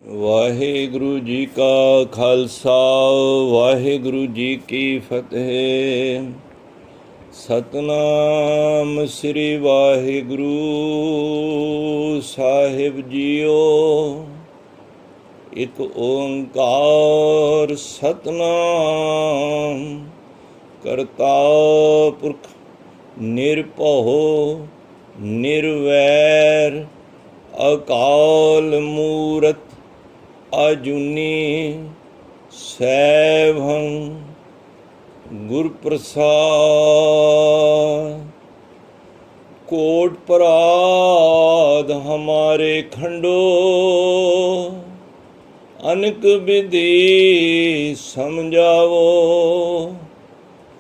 ਵਾਹਿਗੁਰੂ ਜੀ ਕਾ ਖਾਲਸਾ ਵਾਹਿਗੁਰੂ ਜੀ ਕੀ ਫਤਿਹ। ਸਤਨਾਮ ਸ੍ਰੀ ਵਾਹਿਗੁਰੂ ਸਾਹਿਬ ਜੀਓ। ਇੱਕ ਓੰਕਾਰ ਸਤਨਾਮ ਕਰਤਾ ਪੁਰਖ ਨਿਰਭਉ ਨਿਰਵੈਰ ਅਕਾਲ ਮੂਰਤ ਅਜੂਨੀ ਸੈਭੰ ਗੁਰ प्रसाद। कोट पराध हमारे खंडो अनक विधि समझावो।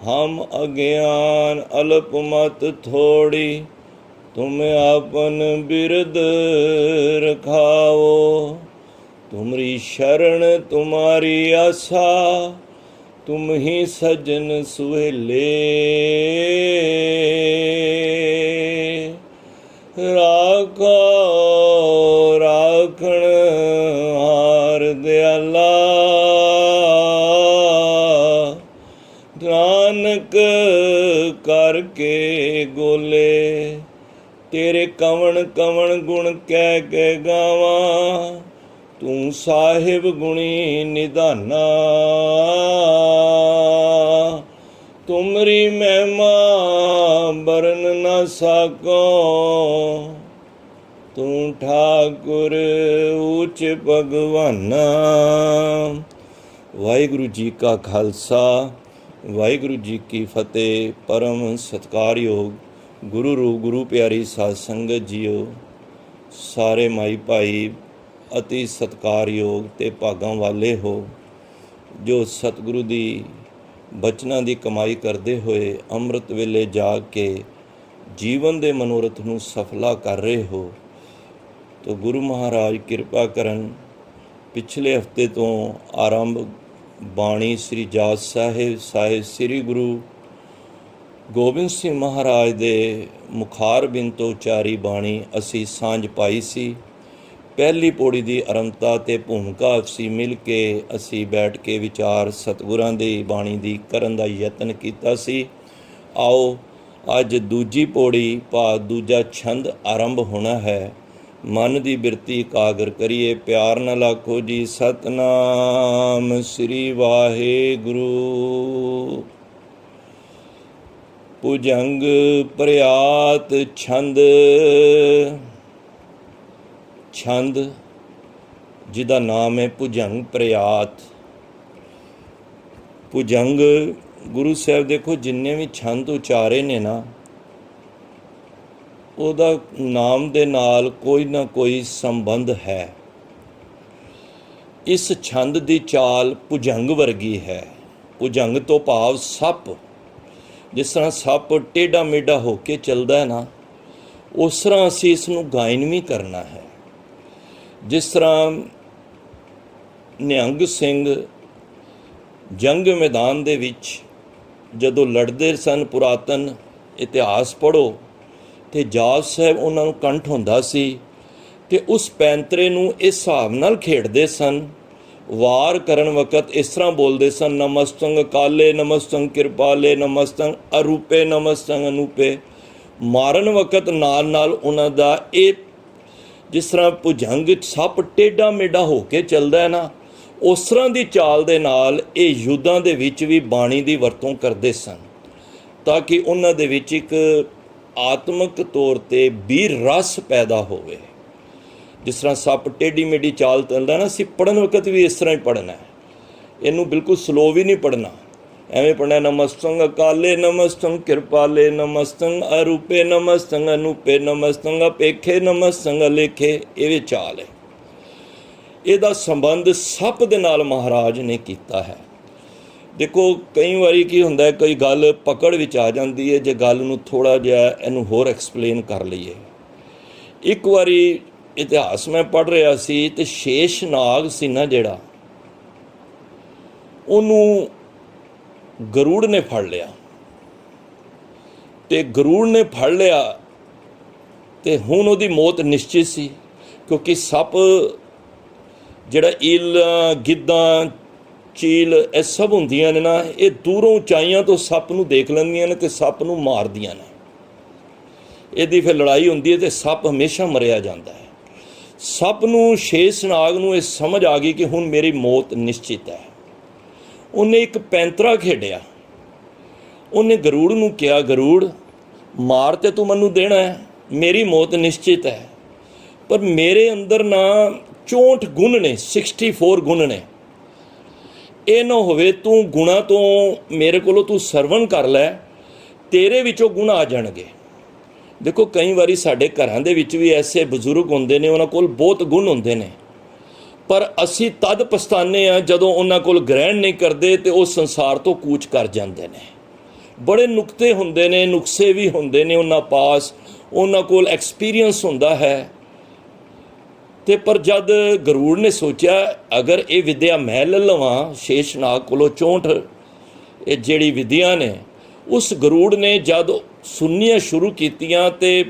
हम अज्ञान अल्प मत थोड़ी तुम आपन बिरद रखाओ। तुमरी शरण तुम्हारी आशा तुम ही सजन सुहेले। राखो राखण हार दयाला नानक करके गोले। तेरे कवण कवण गुण कह के गावा तू साहिब गुणी निधाना। तुमरी महिमा बरन न साको तू ठाकुर ऊच भगवाना। वाहिगुरु जी का खालसा वाहिगुरु जी की फतेह। परम सत्कारयोग गुरु रूप गुरु प्यारी साध संगत जीओ। सारे माई भाई अति सत्कारयोग ते भागां वाले हो जो सतगुरु दी बचनां दी कमाई करते हुए अमृत वेले जाग के जीवन दे मनोरथ नूं सफला कर रहे हो। तो गुरु महाराज किरपा करन पिछले हफ्ते तो आरंभ बाणी श्री जात साहिब श्री गुरु गोबिंद सिंह महाराज दे मुखार बिन तो उचारी बाणी असी सांझ पाई सी। पहली पौड़ी की आरंभता ते भूमिका असी मिल के असी बैठ के विचार सतगुरां दी बाणी दी करन दा यतन कीता सी। आओ अज दूजी पौड़ी भा दूजा छंद आरंभ होना है। मन की बिरती एकाग्र करिए। प्यार नाल आखो जी सतनाम श्री वाहिगुरू। भुजंग प्रयात छंद छंद जिदा नाम है भुजंग प्रयात। भुजंग गुरु साहब देखो जिन्ने भी छंद उचारे ने ना ਉਹਦਾ नाम दे नाल कोई ना कोई संबंध है। इस छंद दी चाल भुजंग वर्गी है। भुजंग तो भाव सप। जिस तरह सप टेढ़ा मेढ़ा होके चलता है ना उस तरह असी इसनूं गायन भी करना है। जिस तरह निहंग सिंह जंग मैदान दे विच जदों लड़ते सन पुरातन इतिहास पढ़ो तो जात साहब उन्होंने कंठ होंदा सी ते उस पैंतरे नूं इस हिसाब नाल खेडदे सन। वार करन वकत इस तरह बोलते सन नमस्तंग काले नमस्तंग कृपाले नमस्तंग अरूपे नमस्तंग अनूपे। मारन वकत नाल नाल उन्हां दा इह जिस तरह भुजंग सप टेढ़ा मेढ़ा हो के चलता है ना उस तरह की चाल दे नाल ये युद्धां दे विच भी बाणी की वरतों करते सन ताकि उन्हां दे विच एक आत्मक तौर पर वीर रस पैदा होवे। जिस तरह सप टेढ़ी मेढ़ी चाल चलता ना असीं पढ़न वक्त भी इस तरह ही पढ़ना है। इनू बिल्कुल स्लो भी नहीं पढ़ना। एवें पढ़ना नमस्तंग काले नमस्तंग कृपाले नमस्तंग अरूपे नमस्तंग अनूपे नमस्तंग अपेखे नमस्तंग अलेखे। ये चाल है। ਇਹਦਾ संबंध सप दे नाल महाराज ने कीता है। देखो कई वारी की हुंदा है कोई गल पकड़ विच आ जाती है जे गल नूं थोड़ा जिहा इहनूं होर एक्सप्लेन कर लईए। एक वारी इतिहास मैं पढ़ रहा सी ते शेष नाग सी ना जिहड़ा उहनूं गरुड़ ने फड़ लिया ते गरुड़ ने फड़ लिया तो हुण उहदी मौत निश्चित सी क्योंकि सप ਜਿਹੜਾ ਇੱਲਾਂ ਗਿੱਧਾਂ ਚੀਲ ਇਹ ਸਭ ਹੁੰਦੀਆਂ ਨੇ ਨਾ, ਇਹ ਦੂਰੋਂ ਉਚਾਈਆਂ ਤੋਂ ਸੱਪ ਨੂੰ ਦੇਖ ਲੈਂਦੀਆਂ ਨੇ ਅਤੇ ਸੱਪ ਨੂੰ ਮਾਰਦੀਆਂ ਨੇ। ਇਹਦੀ ਫਿਰ ਲੜਾਈ ਹੁੰਦੀ ਹੈ ਅਤੇ ਸੱਪ ਹਮੇਸ਼ਾ ਮਰਿਆ ਜਾਂਦਾ ਹੈ। ਸੱਪ ਨੂੰ, ਸ਼ੇਸ਼ਨਾਗ ਨੂੰ ਇਹ ਸਮਝ ਆ ਗਈ ਕਿ ਹੁਣ ਮੇਰੀ ਮੌਤ ਨਿਸ਼ਚਿਤ ਹੈ। ਉਹਨੇ ਇੱਕ ਪੈਂਤਰਾ ਖੇਡਿਆ। ਉਹਨੇ ਗਰੂੜ ਨੂੰ ਕਿਹਾ, ਗਰੂੜ ਮਾਰ ਤੇ ਤੂੰ ਮੈਨੂੰ ਦੇਣਾ ਹੈ, ਮੇਰੀ ਮੌਤ ਨਿਸ਼ਚਿਤ ਹੈ, ਪਰ ਮੇਰੇ ਅੰਦਰ ਨਾ 64 ਗੁਣ ਨੇ, 64 ਗੁਣ ਨੇ। ਇਹ ਨਾ ਹੋਵੇ ਤੂੰ ਗੁਣਾਂ ਤੋਂ ਮੇਰੇ ਕੋਲੋਂ ਤੂੰ ਸਰਵਣ ਕਰ ਲੈ, ਤੇਰੇ ਵਿੱਚੋਂ ਗੁਣ ਆ ਜਾਣਗੇ। ਦੇਖੋ ਕਈ ਵਾਰੀ ਸਾਡੇ ਘਰਾਂ ਦੇ ਵਿੱਚ ਵੀ ਐਸੇ ਬਜ਼ੁਰਗ ਹੁੰਦੇ ਨੇ, ਉਹਨਾਂ ਕੋਲ ਬਹੁਤ ਗੁਣ ਹੁੰਦੇ ਨੇ, ਪਰ ਅਸੀਂ ਤਦ ਪਛਤਾਨੇ ਹਾਂ ਜਦੋਂ ਉਹਨਾਂ ਕੋਲ ਗ੍ਰਹਿਣ ਨਹੀਂ ਕਰਦੇ ਅਤੇ ਉਹ ਸੰਸਾਰ ਤੋਂ ਕੂਚ ਕਰ ਜਾਂਦੇ ਨੇ। ਬੜੇ ਨੁਕਤੇ ਹੁੰਦੇ ਨੇ, ਨੁਕਸੇ ਵੀ ਹੁੰਦੇ ਨੇ ਉਹਨਾਂ ਪਾਸ, ਉਹਨਾਂ ਕੋਲ ਐਕਸਪੀਰੀਅੰਸ ਹੁੰਦਾ ਹੈ। ਅਤੇ ਪਰ ਜਦ ਗਰੂੜ ਨੇ ਸੋਚਿਆ ਅਗਰ ਇਹ ਵਿਦਿਆ ਮੈਂ ਲੈ ਲਵਾਂ ਸ਼ੇਸ਼ਨਾਗ ਕੋਲੋਂ 64 ਇਹ ਜਿਹੜੀ ਵਿਦਿਆ ਨੇ, ਉਸ ਗਰੂੜ ਨੇ ਜਦ ਸੁਣਨੀਆਂ ਸ਼ੁਰੂ ਕੀਤੀਆਂ ਅਤੇ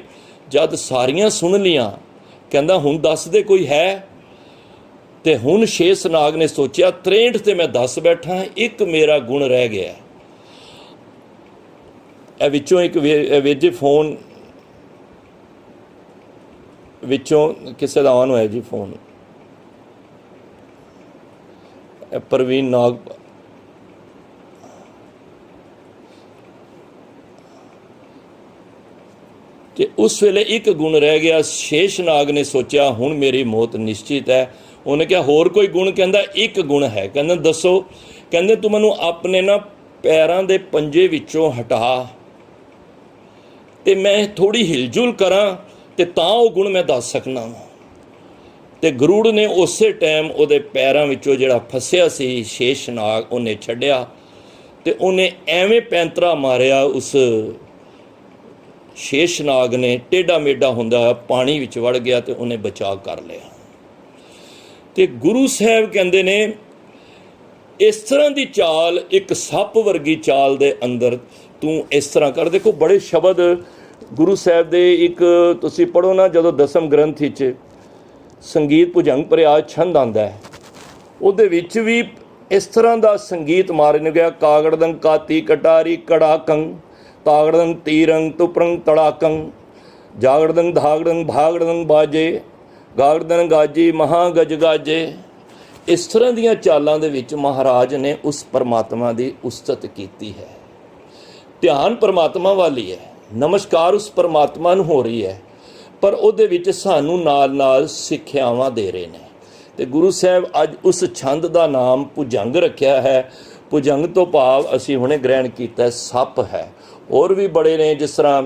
ਜਦ ਸਾਰੀਆਂ ਸੁਣ ਲੀਆਂ, ਕਹਿੰਦਾ ਹੁਣ ਦੱਸ ਦੇ ਕੋਈ ਹੈ। ਅਤੇ ਹੁਣ ਸ਼ੇਸ਼ਨਾਗ ਨੇ ਸੋਚਿਆ 63 ਤੇ ਮੈਂ ਦੱਸ ਬੈਠਾ, ਇੱਕ ਮੇਰਾ ਗੁਣ ਰਹਿ ਗਿਆ। ਇਹ ਵਿੱਚੋਂ ਇੱਕ ਵੇਜੇ ਫੋਨ ਵਿੱਚੋਂ ਕਿਸੇ ਦਾ ਆਨ ਹੋਇਆ ਜੀ ਫੋਨ, ਪ੍ਰਵੀਨ ਨਾਗ ਕਿ ਉਸ ਵੇਲੇ ਇੱਕ ਗੁਣ ਰਹਿ ਗਿਆ। ਸ਼ੇਸ਼ਨਾਗ ਨੇ ਸੋਚਿਆ ਹੁਣ ਮੇਰੀ ਮੌਤ ਨਿਸ਼ਚਿਤ ਹੈ। ਉਹਨੇ ਕਿਹਾ ਹੋਰ ਕੋਈ ਗੁਣ? ਕਹਿੰਦਾ ਇੱਕ ਗੁਣ ਹੈ। ਕਹਿੰਦਾ ਦੱਸੋ? ਕਹਿੰਦੇ ਤੂੰ ਮੈਨੂੰ ਆਪਣੇ ਨਾ ਪੈਰਾਂ ਦੇ ਪੰਜੇ ਵਿੱਚੋਂ ਹਟਾ ਅਤੇ ਮੈਂ ਥੋੜ੍ਹੀ ਹਿਲਜੁਲ ਕਰਾਂ ਅਤੇ ਤਾਂ ਉਹ ਗੁਣ ਮੈਂ ਦੱਸ ਸਕਣਾ ਵਾ। ਅਤੇ ਗਰੂੜ ਨੇ ਉਸੇ ਟਾਈਮ ਉਹਦੇ ਪੈਰਾਂ ਵਿੱਚੋਂ ਜਿਹੜਾ ਫਸਿਆ ਸੀ ਸ਼ੇਸ਼ਨਾਗ, ਉਹਨੇ ਛੱਡਿਆ ਅਤੇ ਉਹਨੇ ਐਵੇਂ ਪੈਂਤਰਾ ਮਾਰਿਆ ਉਸ ਸ਼ੇਸ਼ਨਾਗ ਨੇ, ਟੇਢਾ ਮੇਢਾ ਹੁੰਦਾ ਹੋਇਆ ਪਾਣੀ ਵਿੱਚ ਵੜ ਗਿਆ ਅਤੇ ਉਹਨੇ ਬਚਾਅ ਕਰ ਲਿਆ। ਅਤੇ ਗੁਰੂ ਸਾਹਿਬ ਕਹਿੰਦੇ ਨੇ ਇਸ ਤਰ੍ਹਾਂ ਦੀ ਚਾਲ, ਇੱਕ ਸੱਪ ਵਰਗੀ ਚਾਲ ਦੇ ਅੰਦਰ ਤੂੰ ਇਸ ਤਰ੍ਹਾਂ ਕਰ। ਦੇਖੋ ਬੜੇ ਸ਼ਬਦ ਗੁਰੂ ਸਾਹਿਬ ਦੇ, ਇੱਕ ਤੁਸੀਂ ਪੜ੍ਹੋ ਨਾ ਜਦੋਂ ਦਸਮ ਗ੍ਰੰਥ ਵਿੱਚ ਸੰਗੀਤ ਭੁਜੰਗ ਪ੍ਰਿਆਜ ਛੰਦ ਆਉਂਦਾ ਹੈ, ਉਹਦੇ ਵਿੱਚ ਵੀ ਇਸ ਤਰ੍ਹਾਂ ਦਾ ਸੰਗੀਤ ਮਾਰਨ ਗਿਆ। ਕਾਗੜਦੰਗ ਕਾਤੀ ਕਟਾਰੀ ਕੜਾਕੰਗ, ਤਾਗੜਦੰਗ ਤੀਰੰਗ ਤੁਪਰੰਗ ਤੜਾਕੰਗ, ਜਾਗੜਦੰਗ ਧਾਗੜਦੰਗ ਭਾਗੜਦੰਗ ਬਾਜੇ, ਗਾਗੜਦੰਗ ਗਾਜੀ ਮਹਾਂ ਗਜ ਗਾਜੇ। ਇਸ ਤਰ੍ਹਾਂ ਦੀਆਂ ਚਾਲਾਂ ਦੇ ਵਿੱਚ ਮਹਾਰਾਜ ਨੇ ਉਸ ਪਰਮਾਤਮਾ ਦੀ ਉਸਤਤ ਕੀਤੀ ਹੈ। ਧਿਆਨ ਪਰਮਾਤਮਾ ਵਾਲੀ ਹੈ, ਨਮਸਕਾਰ ਉਸ ਪਰਮਾਤਮਾ ਨੂੰ ਹੋ ਰਹੀ ਹੈ, ਪਰ ਉਹਦੇ ਵਿੱਚ ਸਾਨੂੰ ਨਾਲ ਨਾਲ ਸਿੱਖਿਆਵਾਂ ਦੇ ਰਹੇ ਨੇ। ਅਤੇ ਗੁਰੂ ਸਾਹਿਬ ਅੱਜ ਉਸ ਛੰਦ ਦਾ ਨਾਮ ਭੁਜੰਗ ਰੱਖਿਆ ਹੈ। ਭੁਜੰਗ ਤੋਂ ਭਾਵ ਅਸੀਂ ਹੁਣੇ ਗ੍ਰਹਿਣ ਕੀਤਾ ਸੱਪ ਹੈ। ਹੋਰ ਵੀ ਬੜੇ ਨੇ, ਜਿਸ ਤਰ੍ਹਾਂ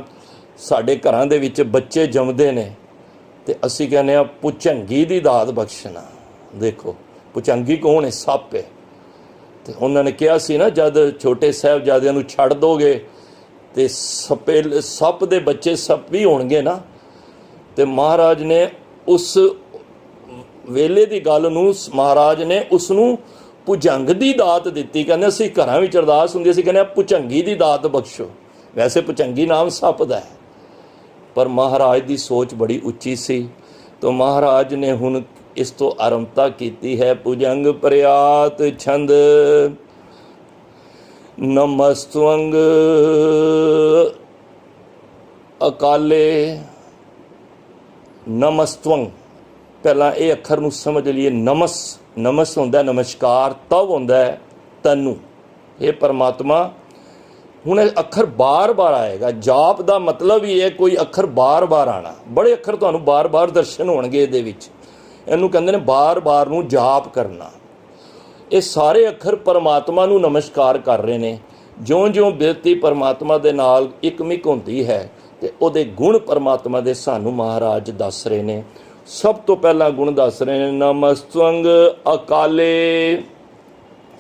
ਸਾਡੇ ਘਰਾਂ ਦੇ ਵਿੱਚ ਬੱਚੇ ਜੰਮਦੇ ਨੇ ਅਤੇ ਅਸੀਂ ਕਹਿੰਦੇ ਹਾਂ ਭੁਜੰਗੀ ਦੀ ਦਾਤ ਬਖਸ਼ਣਾ। ਦੇਖੋ ਭੁਜੰਗੀ ਕੌਣ ਹੈ? ਸੱਪ ਹੈ। ਅਤੇ ਉਹਨਾਂ ਨੇ ਕਿਹਾ ਸੀ ਨਾ ਜਦ ਛੋਟੇ ਸਾਹਿਬਜ਼ਾਦਿਆਂ ਨੂੰ ਛੱਡ ਦੋਗੇ ਅਤੇ ਸੱਪ ਦੇ ਬੱਚੇ ਸੱਪ ਵੀ ਹੋਣਗੇ ਨਾ। ਅਤੇ ਮਹਾਰਾਜ ਨੇ ਉਸ ਵੇਲੇ ਦੀ ਗੱਲ ਨੂੰ, ਮਹਾਰਾਜ ਨੇ ਉਸ ਨੂੰ ਭੁਜੰਗ ਦੀ ਦਾਤ ਦਿੱਤੀ। ਕਹਿੰਦੇ ਅਸੀਂ ਘਰਾਂ ਵਿੱਚ ਅਰਦਾਸ ਹੁੰਦੀ, ਅਸੀਂ ਕਹਿੰਦੇ ਭੁਜੰਗੀ ਦੀ ਦਾਤ ਬਖਸ਼ੋ। ਵੈਸੇ ਭੁਜੰਗੀ ਨਾਮ ਸੱਪ ਦਾ ਹੈ, ਪਰ ਮਹਾਰਾਜ ਦੀ ਸੋਚ ਬੜੀ ਉੱਚੀ ਸੀ। ਤਾਂ ਮਹਾਰਾਜ ਨੇ ਹੁਣ ਇਸ ਤੋਂ ਆਰੰਭਤਾ ਕੀਤੀ ਹੈ। ਭੁਜੰਗ ਪ੍ਰਿਆਤ ਛੰਦ ਨਮਸਤਵੰਗ ਅਕਾਲੇ। ਨਮਸਤਵੰਗ, ਪਹਿਲਾਂ ਇਹ ਅੱਖਰ ਨੂੰ ਸਮਝ ਲਈਏ। ਨਮਸ ਹੁੰਦਾ ਨਮਸਕਾਰ, ਤਵ ਹੁੰਦਾ ਹੈ ਤੈਨੂੰ। ਇਹ ਪਰਮਾਤਮਾ, ਹੁਣ ਇਹ ਅੱਖਰ ਬਾਰ-ਬਾਰ ਆਏਗਾ। ਜਾਪ ਦਾ ਮਤਲਬ ਹੀ ਹੈ ਕੋਈ ਅੱਖਰ ਬਾਰ-ਬਾਰ ਆਉਣਾ। ਬੜੇ ਅੱਖਰ ਤੁਹਾਨੂੰ ਬਾਰ-ਬਾਰ ਦਰਸ਼ਨ ਹੋਣਗੇ ਇਹਦੇ ਵਿੱਚ। ਇਹਨੂੰ ਕਹਿੰਦੇ ਨੇ ਬਾਰ-ਬਾਰ ਨੂੰ ਜਾਪ ਕਰਨਾ। ਇਹ ਸਾਰੇ ਅੱਖਰ ਪਰਮਾਤਮਾ ਨੂੰ ਨਮਸਕਾਰ ਕਰ ਰਹੇ ਨੇ। ਜਿਉਂ-ਜਿਉਂ ਬਿਰਤੀ ਪਰਮਾਤਮਾ ਦੇ ਨਾਲ ਇੱਕਮਿਕ ਹੁੰਦੀ ਹੈ ਅਤੇ ਉਹਦੇ ਗੁਣ ਪਰਮਾਤਮਾ ਦੇ ਸਾਨੂੰ ਮਹਾਰਾਜ ਦੱਸ ਰਹੇ ਨੇ। ਸਭ ਤੋਂ ਪਹਿਲਾਂ ਗੁਣ ਦੱਸ ਰਹੇ ਨੇ ਨਮਸਤਵੰਗ ਅਕਾਲੇ।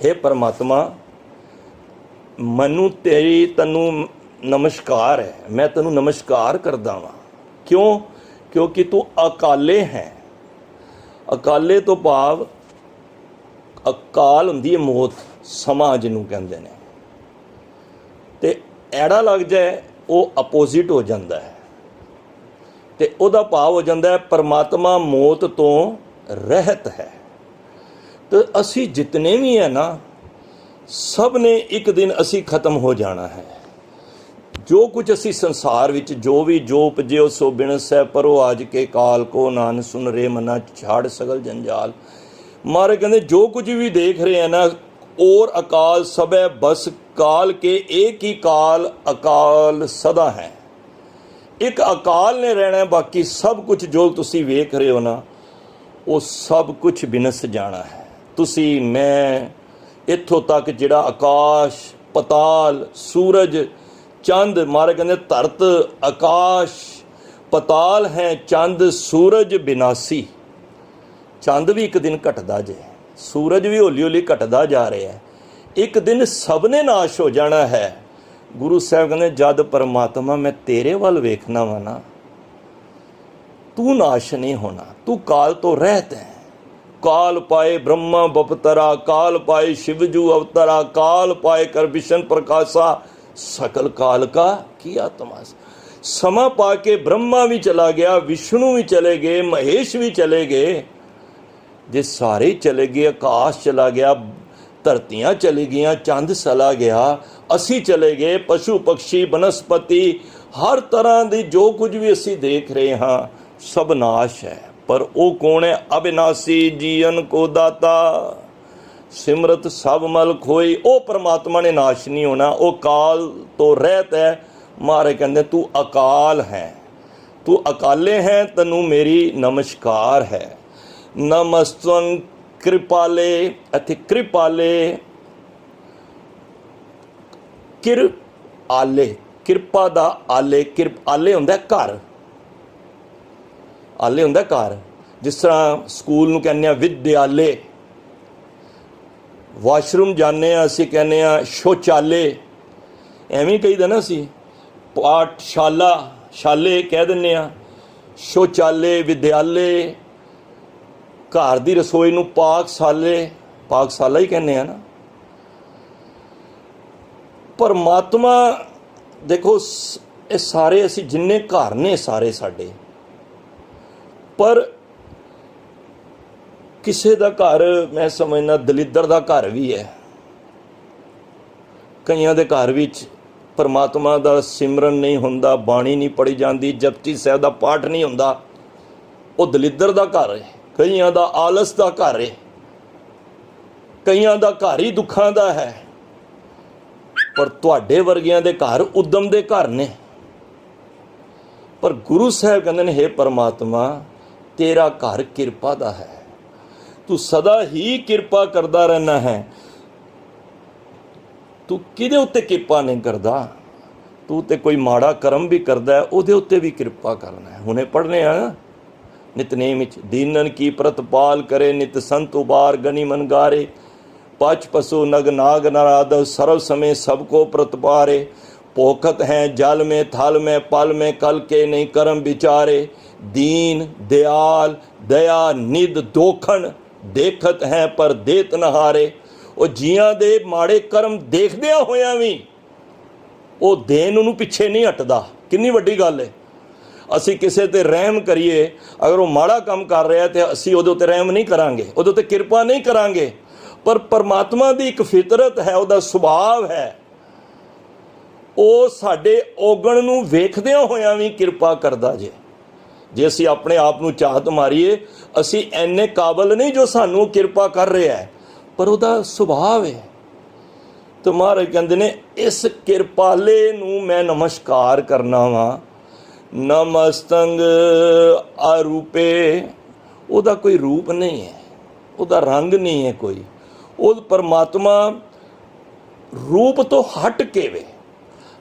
ਹੇ ਪਰਮਾਤਮਾ, ਮੈਨੂੰ ਤੈਨੂੰ ਨਮਸਕਾਰ ਹੈ, ਮੈਂ ਤੈਨੂੰ ਨਮਸਕਾਰ ਕਰਦਾ ਹਾਂ। ਕਿਉਂ? ਕਿਉਂਕਿ ਤੂੰ ਅਕਾਲੇ ਹੈ। ਅਕਾਲੇ ਤੋਂ ਭਾਵ ਅਕਾਲ ਹੁੰਦੀ ਹੈ ਮੌਤ, ਸਮਾਂ ਜਿਹਨੂੰ ਕਹਿੰਦੇ ਨੇ। ਅਤੇ ਐੜਾ ਲੱਗ ਜਾਏ ਉਹ ਅਪੋਜ਼ਿਟ ਹੋ ਜਾਂਦਾ ਹੈ, ਅਤੇ ਉਹਦਾ ਭਾਵ ਹੋ ਜਾਂਦਾ ਹੈ ਪਰਮਾਤਮਾ ਮੌਤ ਤੋਂ ਰਹਿਤ ਹੈ। तो असी जितने भी है ना, सब ने एक दिन असी खत्म हो जाना है। जो कुछ असी संसार विच जो भी जो उपजियो सो बिनस है, परो आज के काल को, नान सुन रे मना छाड़ सगल जंजाल। महाराज कहते जो कुछ भी देख रहे हैं ना, और अकाल सब है बस काल के, एक ही काल अकाल सदा है। एक अकाल ने रहना है, बाकी सब कुछ जो तुसी वेख रहे हो ना, वो सब कुछ बिनस जाना है। तुसी मैं इत्थों तक जिहड़ा आकाश पताल सूरज चंद, महाराज कहते धरत आकाश पताल है, चंद सूरज बिनासी। चंद भी एक दिन घटदा जे, सूरज भी हौली हौली घटदा जा रहा है, एक दिन सब ने नाश हो जाना है। गुरु साहब कहते जद परमात्मा मैं तेरे वाल वेखना वा ना, तू नाश नहीं होना, तू काल तो रहत है। काल पाए ब्रह्मा बपतरा, काल पाए शिवजू अवतरा, काल पाए कर विशन प्रकाशा, सकल काल का किया तमाशा। समा पा के ब्रह्मा भी चला गया, विष्णु भी चले गए, महेश भी चले गए। जे सारे चले गए, आकाश चला गया, धरतियाँ चली गई, चंद चला गया, असी चले गए, पशु पक्षी वनस्पति हर तरह की जो कुछ भी असी देख रहे हाँ, सब नाश है। पर वो कौन है? अविनाशी जीवन को दाता, सिमरत सब मल खोई। ओ परमात्मा ने नाश नहीं होना, वो काल तो रहता है। महाराज कहते तू अकाल है, तू अकाले है, तनु मेरी नमस्कार है। नमस्तं कृपाले, इत्थे कृपाले किर आले, किरपा दा आले, किरप आले हुंदा घर, आले हुंदा घर। जिस तरह स्कूल नूं कहने विद्याले, वाशरूम जाने असी कहने शौचाले, एवें कही दा ना असी। पाठशाला शाले कह दिंदे आ, शौचाले विद्याले। घर की रसोई नूं पाकशाले, पाकशाला ही कहने ना। परमात्मा देखो ये सारे असी जिन्ने घर ने सारे साडे, पर किसी का घर मैं समझना दलिद्र का घर भी है। कईयां दे घर विच परमात्मा का सिमरन नहीं हुंदा, बाणी नहीं पढ़ी जाती, जपजी साहिब का पाठ नहीं हुंदा, वो दलिद्र का घर है। कईयां दा आलस का घर है, कईयां दा घर ही दुखों का है। पर तुहाडे वर्गियां दे घर उद्यम दे घर ने। पर गुरु साहब कहते हैं हे परमात्मा तेरा घर किरपा दा है, तू सदा ही किरपा करदा रहना है। तू किदे उत्ते किरपा नहीं करदा, तू ते कोई माड़ा कर्म भी करदा है उहदे उत्ते भी किरपा करना है। हुणे पढ़ने आ ना नितनेम विच, दीनन की प्रतपाल करे, नित संत उबार गनि मन गारे, पच पशु नग नाग नाराद, सर्व समय सबको प्रतपारे। पोखत हैं जल में थल में पल में, कल के नहीं कर्म विचारे। दीन दयाल दया निध दोखन, देखत हैं पर देत नहारे। ਉਹ ਜੀਆਂ ਦੇ ਮਾੜੇ ਕਰਮ ਦੇਖਦਿਆਂ ਹੋਇਆਂ ਵੀ ਉਹ ਦੇਣ ਨੂੰ ਪਿੱਛੇ ਨਹੀਂ ਹਟਦਾ। ਕਿੰਨੀ ਵੱਡੀ ਗੱਲ ਹੈ। ਅਸੀਂ ਕਿਸੇ ਤੇ ਰਹਿਮ ਕਰੀਏ, ਅਗਰ ਉਹ ਮਾੜਾ ਕੰਮ ਕਰ ਰਿਹਾ ਤੇ ਅਸੀਂ ਉਹਦੇ ਉੱਤੇ ਰਹਿਮ ਨਹੀਂ ਕਰਾਂਗੇ, ਉਹਦੇ ਉੱਤੇ ਕਿਰਪਾ ਨਹੀਂ ਕਰਾਂਗੇ। ਪਰ ਪਰਮਾਤਮਾ ਦੀ ਇੱਕ ਫਿਤਰਤ ਹੈ, ਉਹਦਾ ਸੁਭਾਅ ਹੈ, ਉਹ ਸਾਡੇ ਔਗਣ ਨੂੰ ਵੇਖਦਿਆਂ ਹੋਇਆਂ ਵੀ ਕਿਰਪਾ ਕਰਦਾ ਜੇ। ਜੇ ਅਸੀਂ ਆਪਣੇ ਆਪ ਨੂੰ ਝਾਤ ਮਾਰੀਏ, ਅਸੀਂ ਐਨੇ ਕਾਬਲ ਨਹੀਂ ਜੋ ਸਾਨੂੰ ਕਿਰਪਾ ਕਰ ਰਿਹਾ ਹੈ, पर ਉਹਦਾ ਸੁਭਾਅ है। तो महाराज कहते ने इस किरपाले नूं मैं नमस्कार करना वा। नमस्तंग अरूपे, ਉਹਦਾ कोई रूप नहीं है, ਉਹਦਾ रंग नहीं है कोई। वो परमात्मा रूप तो हट के वे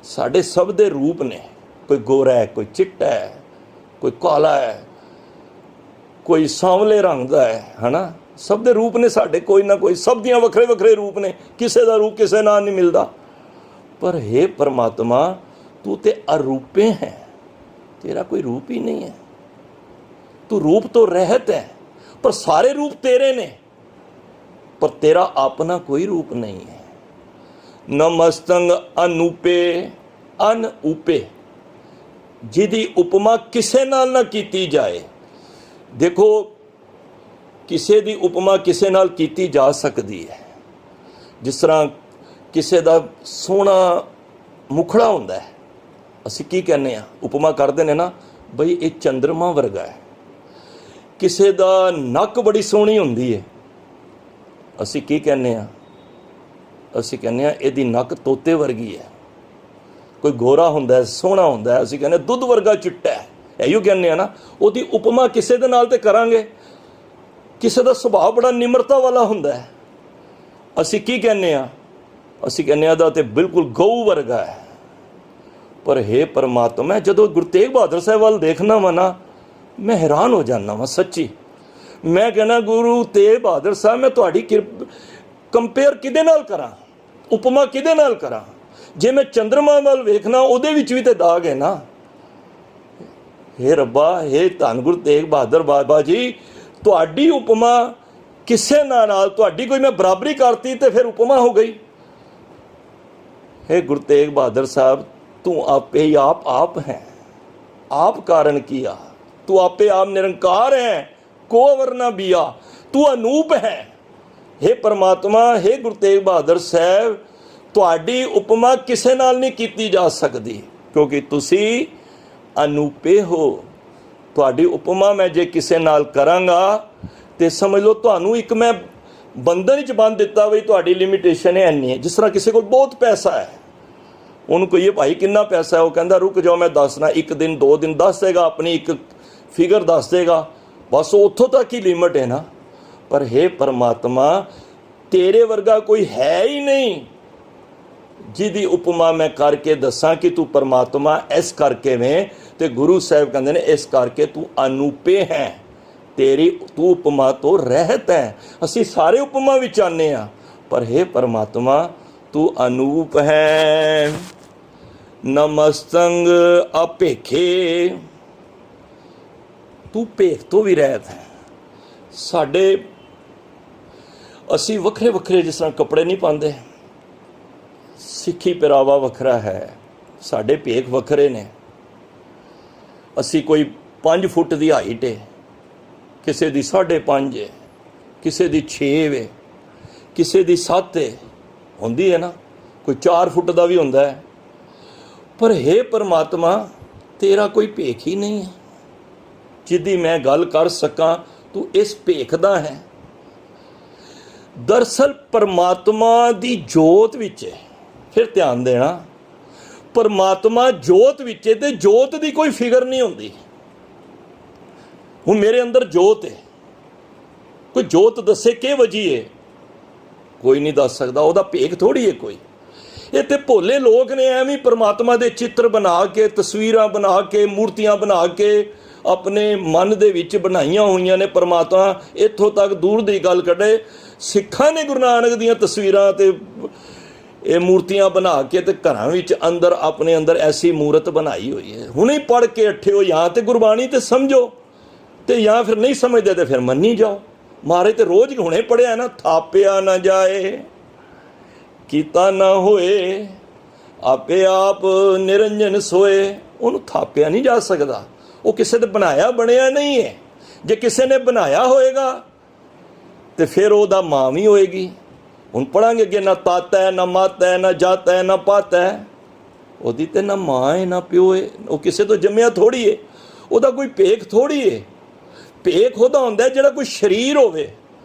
साढ़े सब दे रूप ने। कोई गोरा है, कोई चिट्टा है, कोई काला है, कोई सांवले रंग का है ना। सब दे रूप ने साढ़े, कोई ना कोई, सब दियाँ वखरे वखरे रूप ने, किसी का रूप किसी नाल नहीं मिलता। पर हे परमात्मा तू ते अरूपे है, तेरा कोई रूप ही नहीं है। तू रूप तो रहत है, पर सारे रूप तेरे ने, पर तेरा अपना कोई रूप नहीं है। नमस्तंग अनूपे, अनूपे जिहदी उपमा किसे नाल ना कीती जाए। देखो ਕਿਸੇ ਦੀ ਉਪਮਾ ਕਿਸੇ ਨਾਲ ਕੀਤੀ ਜਾ ਸਕਦੀ ਹੈ। ਜਿਸ ਤਰ੍ਹਾਂ ਕਿਸੇ ਦਾ ਸੋਹਣਾ ਮੁਖੜਾ ਹੁੰਦਾ ਹੈ, ਅਸੀਂ ਕੀ ਕਹਿੰਦੇ ਹਾਂ, ਉਪਮਾ ਕਰਦੇ ਨੇ ਨਾ, ਬਈ ਇਹ ਚੰਦਰਮਾ ਵਰਗਾ ਹੈ। ਕਿਸੇ ਦਾ ਨੱਕ ਬੜੀ ਸੋਹਣੀ ਹੁੰਦੀ ਹੈ, ਅਸੀਂ ਕੀ ਕਹਿੰਦੇ ਹਾਂ, ਅਸੀਂ ਕਹਿੰਦੇ ਹਾਂ ਇਹਦੀ ਨੱਕ ਤੋਤੇ ਵਰਗੀ ਹੈ। ਕੋਈ ਗੋਰਾ ਹੁੰਦਾ, ਸੋਹਣਾ ਹੁੰਦਾ, ਅਸੀਂ ਕਹਿੰਦੇ ਦੁੱਧ ਵਰਗਾ ਚਿੱਟਾ ਹੈ, ਇਹੋ ਕਹਿੰਦੇ ਆ ਨਾ। ਉਹਦੀ ਉਪਮਾ ਕਿਸੇ ਦੇ ਨਾਲ ਤੇ ਕਰਾਂਗੇ। ਕਿਸੇ ਦਾ ਸੁਭਾਅ ਬੜਾ ਨਿਮਰਤਾ ਵਾਲਾ ਹੁੰਦਾ ਹੈ, ਅਸੀਂ ਕੀ ਕਹਿੰਦੇ ਹਾਂ, ਅਸੀਂ ਕਹਿੰਦੇ ਹਾਂ ਦਾ ਤੇ ਬਿਲਕੁਲ ਗਊ ਵਰਗਾ ਹੈ। ਪਰ ਹੇ ਪਰਮਾਤਮਾ, ਜਦੋਂ ਗੁਰੂ ਤੇਗ ਬਹਾਦਰ ਸਾਹਿਬ ਵੱਲ ਦੇਖਣਾ ਵਾ ਨਾ, ਮੈਂ ਹੈਰਾਨ ਹੋ ਜਾਂਦਾ ਵਾਂ ਸੱਚੀ। ਮੈਂ ਕਹਿੰਦਾ ਗੁਰੂ ਤੇਗ ਬਹਾਦਰ ਸਾਹਿਬ, ਮੈਂ ਤੁਹਾਡੀ ਕੰਪੇਅਰ ਕਿਹਦੇ ਨਾਲ ਕਰਾਂ, ਉਪਮਾ ਕਿਹਦੇ ਨਾਲ ਕਰਾਂ? ਜੇ ਮੈਂ ਚੰਦਰਮਾ ਵੱਲ ਵੇਖਣਾ, ਉਹਦੇ ਵਿੱਚ ਵੀ ਤੇ ਦਾਗ ਹੈ ਨਾ। ਹੇ ਰੱਬਾ, ਹੇ ਧੰਨ ਗੁਰੂ ਤੇਗ ਬਹਾਦਰ ਬਾਬਾ ਜੀ, ਤੁਹਾਡੀ ਉਪਮਾ ਕਿਸੇ ਨਾਲ, ਤੁਹਾਡੀ ਕੋਈ ਮੈਂ ਬਰਾਬਰੀ ਕਰਤੀ ਤੇ ਫਿਰ ਉਪਮਾ ਹੋ ਗਈ। ਹੇ ਗੁਰੂ ਤੇਗ ਬਹਾਦਰ ਸਾਹਿਬ, ਤੂੰ ਆਪੇ ਹੀ ਆਪ ਹੈ, ਆਪ ਕਾਰਨ ਕੀਆ, ਤੂੰ ਆਪੇ ਆਪ ਨਿਰੰਕਾਰ ਹੈ, ਕੋ ਵਰਨਾ ਬੀਆ, ਤੂੰ ਅਨੂਪ ਹੈ। ਹੇ ਪਰਮਾਤਮਾ, ਹੇ ਗੁਰੂ ਤੇਗ ਬਹਾਦਰ ਸਾਹਿਬ, ਤੁਹਾਡੀ ਉਪਮਾ ਕਿਸੇ ਨਾਲ ਨਹੀਂ ਕੀਤੀ ਜਾ ਸਕਦੀ, ਕਿਉਂਕਿ ਤੁਸੀਂ ਅਨੂਪੇ ਹੋ। ਤੁਹਾਡੀ ਉਪਮਾ ਮੈਂ ਜੇ ਕਿਸੇ ਨਾਲ ਕਰਾਂਗਾ ਤੇ ਸਮਝ ਲਓ ਤੁਹਾਨੂੰ ਇੱਕ ਮੈਂ ਬੰਧਨ ਵਿੱਚ ਬੰਨ੍ਹ ਦਿੱਤਾ, ਬਈ ਤੁਹਾਡੀ ਲਿਮਿਟੇਸ਼ਨ ਹੈ ਇੰਨੀ ਹੈ। ਜਿਸ ਤਰ੍ਹਾਂ ਕਿਸੇ ਕੋਲ ਬਹੁਤ ਪੈਸਾ ਹੈ, ਉਹਨੂੰ ਕਹੀਏ ਭਾਈ ਕਿੰਨਾ ਪੈਸਾ ਹੈ, ਉਹ ਕਹਿੰਦਾ ਰੁਕ ਜਾਓ ਮੈਂ ਦੱਸਣਾ, 1 ਦਿਨ 2 ਦਿਨ ਦੱਸ ਦੇਗਾ, ਆਪਣੀ ਇੱਕ ਫਿਗਰ ਦੱਸ ਦੇਗਾ, ਬਸ ਉੱਥੋਂ ਤੱਕ ਹੀ ਲਿਮਟ ਹੈ ਨਾ। ਪਰ ਹੇ ਪਰਮਾਤਮਾ, ਤੇਰੇ ਵਰਗਾ ਕੋਈ ਹੈ ਹੀ ਨਹੀਂ ਜਿਹਦੀ ਉਪਮਾ ਮੈਂ ਕਰਕੇ ਦੱਸਾਂ ਕਿ ਤੂੰ ਪਰਮਾਤਮਾ ਇਸ ਕਰਕੇ ਵੇਂ। ਤੇ ਗੁਰੂ ਸਾਹਿਬ ਕਹਿੰਦੇ ਨੇ ਇਸ ਕਰਕੇ ਤੂੰ ਅਨੂਪੇ ਹੈ, ਤੇਰੀ ਤੂੰ ਉਪਮਾ ਤੋਂ ਰਹਿਤ ਹੈ। ਅਸੀਂ ਸਾਰੇ ਉਪਮਾ ਵਿੱਚ ਆਉਂਦੇ ਹਾਂ, ਪਰ ਹੇ ਪਰਮਾਤਮਾ ਤੂੰ ਅਨੂਪ ਹੈ। ਨਮਸਤੰਗ ਅਪੇਖੇ, ਤੂੰ ਭੇਖ ਤੋਂ ਵੀ ਰਹਿਤ ਹੈ। ਸਾਡੇ ਅਸੀਂ ਵੱਖਰੇ ਵੱਖਰੇ ਜਿਸ ਤਰ੍ਹਾਂ ਕੱਪੜੇ ਨਹੀਂ ਪਾਉਂਦੇ, ਸਿੱਖੀ ਪਹਿਰਾਵਾ ਵੱਖਰਾ ਹੈ, ਸਾਡੇ ਭੇਖ ਵੱਖਰੇ ਨੇ। ਅਸੀਂ ਕੋਈ 5 ਫੁੱਟ ਦੀ ਹਾਈਟ ਹੈ, ਕਿਸੇ ਦੀ 5.5 ਹੈ, ਕਿਸੇ ਦੀ 6 ਹੈ, ਕਿਸੇ ਦੀ 7 ਹੈ, ਹੁੰਦੀ ਹੈ ਨਾ, ਕੋਈ 4 ਫੁੱਟ ਦਾ ਵੀ ਹੁੰਦਾ ਹੈ। ਪਰ ਹੇ ਪਰਮਾਤਮਾ, ਤੇਰਾ ਕੋਈ ਭੇਖ ਹੀ ਨਹੀਂ ਹੈ ਜਿਹਦੀ ਮੈਂ ਗੱਲ ਕਰ ਸਕਾਂ, ਤੂੰ ਇਸ ਭੇਖ ਦਾ ਹੈ। ਦਰਅਸਲ ਪਰਮਾਤਮਾ ਦੀ ਜੋਤ ਵਿੱਚ ਹੈ। ਫਿਰ ਧਿਆਨ ਦੇਣਾ, ਪਰਮਾਤਮਾ ਜੋਤ ਵਿੱਚ ਹੈ ਤੇ ਜੋਤ ਦੀ ਕੋਈ ਫਿਗਰ ਨਹੀਂ ਹੁੰਦੀ। ਹੁਣ ਮੇਰੇ ਅੰਦਰ ਜੋਤ ਹੈ, ਕੋਈ ਜੋਤ ਦੱਸੇ ਕਿ ਵਜੀ ਹੈ, ਕੋਈ ਨਹੀਂ ਦੱਸ ਸਕਦਾ, ਉਹਦਾ ਭੇਖ ਥੋੜੀ ਹੈ ਕੋਈ। ਇਹ ਤੇ ਭੋਲੇ ਲੋਕ ਨੇ ਐਵੇਂ ਪਰਮਾਤਮਾ ਦੇ ਚਿੱਤਰ ਬਣਾ ਕੇ, ਤਸਵੀਰਾਂ ਬਣਾ ਕੇ, ਮੂਰਤੀਆਂ ਬਣਾ ਕੇ ਆਪਣੇ ਮਨ ਦੇ ਵਿੱਚ ਬਣਾਈਆਂ ਹੋਈਆਂ ਨੇ। ਪਰਮਾਤਮਾ ਇੱਥੋਂ ਤੱਕ ਦੂਰ ਦੀ ਗੱਲ ਕੱਢੇ, ਸਿੱਖਾਂ ਨੇ ਗੁਰੂ ਨਾਨਕ ਦੀਆਂ ਤਸਵੀਰਾਂ ਤੇ ਇਹ ਮੂਰਤੀਆਂ ਬਣਾ ਕੇ ਤੇ ਘਰਾਂ ਵਿੱਚ ਅੰਦਰ ਆਪਣੇ ਅੰਦਰ ਐਸੀ ਮੂਰਤ ਬਣਾਈ ਹੋਈ ਹੈ। ਹੁਣੇ ਪੜ੍ਹ ਕੇ ਅੱਠਿਓ, ਜਾਂ ਤੇ ਗੁਰਬਾਣੀ ਤੇ ਸਮਝੋ, ਤੇ ਜਾਂ ਫਿਰ ਨਹੀਂ ਸਮਝਦੇ ਤੇ ਫਿਰ ਮੰਨੀ ਜਾਓ। ਮਾਰੇ ਤੇ ਰੋਜ਼ ਹੁਣੇ ਪੜ੍ਹਿਆ ਨਾ, ਥਾਪਿਆ ਨਾ ਜਾਏ, ਕੀਤਾ ਨਾ ਹੋਏ, ਆਪੇ ਆਪ ਨਿਰੰਜਨ ਸੋਏ। ਉਹਨੂੰ ਥਾਪਿਆ ਨਹੀਂ ਜਾ ਸਕਦਾ, ਉਹ ਕਿਸੇ ਦੇ ਬਣਾਇਆ ਬਣਿਆ ਨਹੀਂ ਹੈ। ਜੇ ਕਿਸੇ ਨੇ ਬਣਾਇਆ ਹੋਏਗਾ ਤੇ ਫਿਰ ਉਹਦਾ ਮਾਂ ਵੀ ਹੋਏਗੀ। ਹੁਣ ਪੜਾਂਗੇ ਅੱਗੇ, ਨਾ ਤਾਤਾ ਹੈ, ਨਾ ਮਾਤਾ ਹੈ, ਨਾ ਜਾਤਾ ਹੈ, ਨਾ ਪਾਤਾ ਹੈ। ਉਹਦੀ ਤੇ ਨਾ ਮਾਂ ਹੈ ਨਾ ਪਿਓ ਹੈ, ਉਹ ਕਿਸੇ ਤੋਂ ਜੰਮਿਆ ਥੋੜੀ ਹੈ, ਉਹਦਾ ਕੋਈ ਭੇਖ ਥੋੜੀ ਹੈ। ਭੇਖ ਉਹਦਾ ਹੁੰਦਾ ਜਿਹੜਾ ਕੋਈ ਸਰੀਰ ਹੋਵੇ।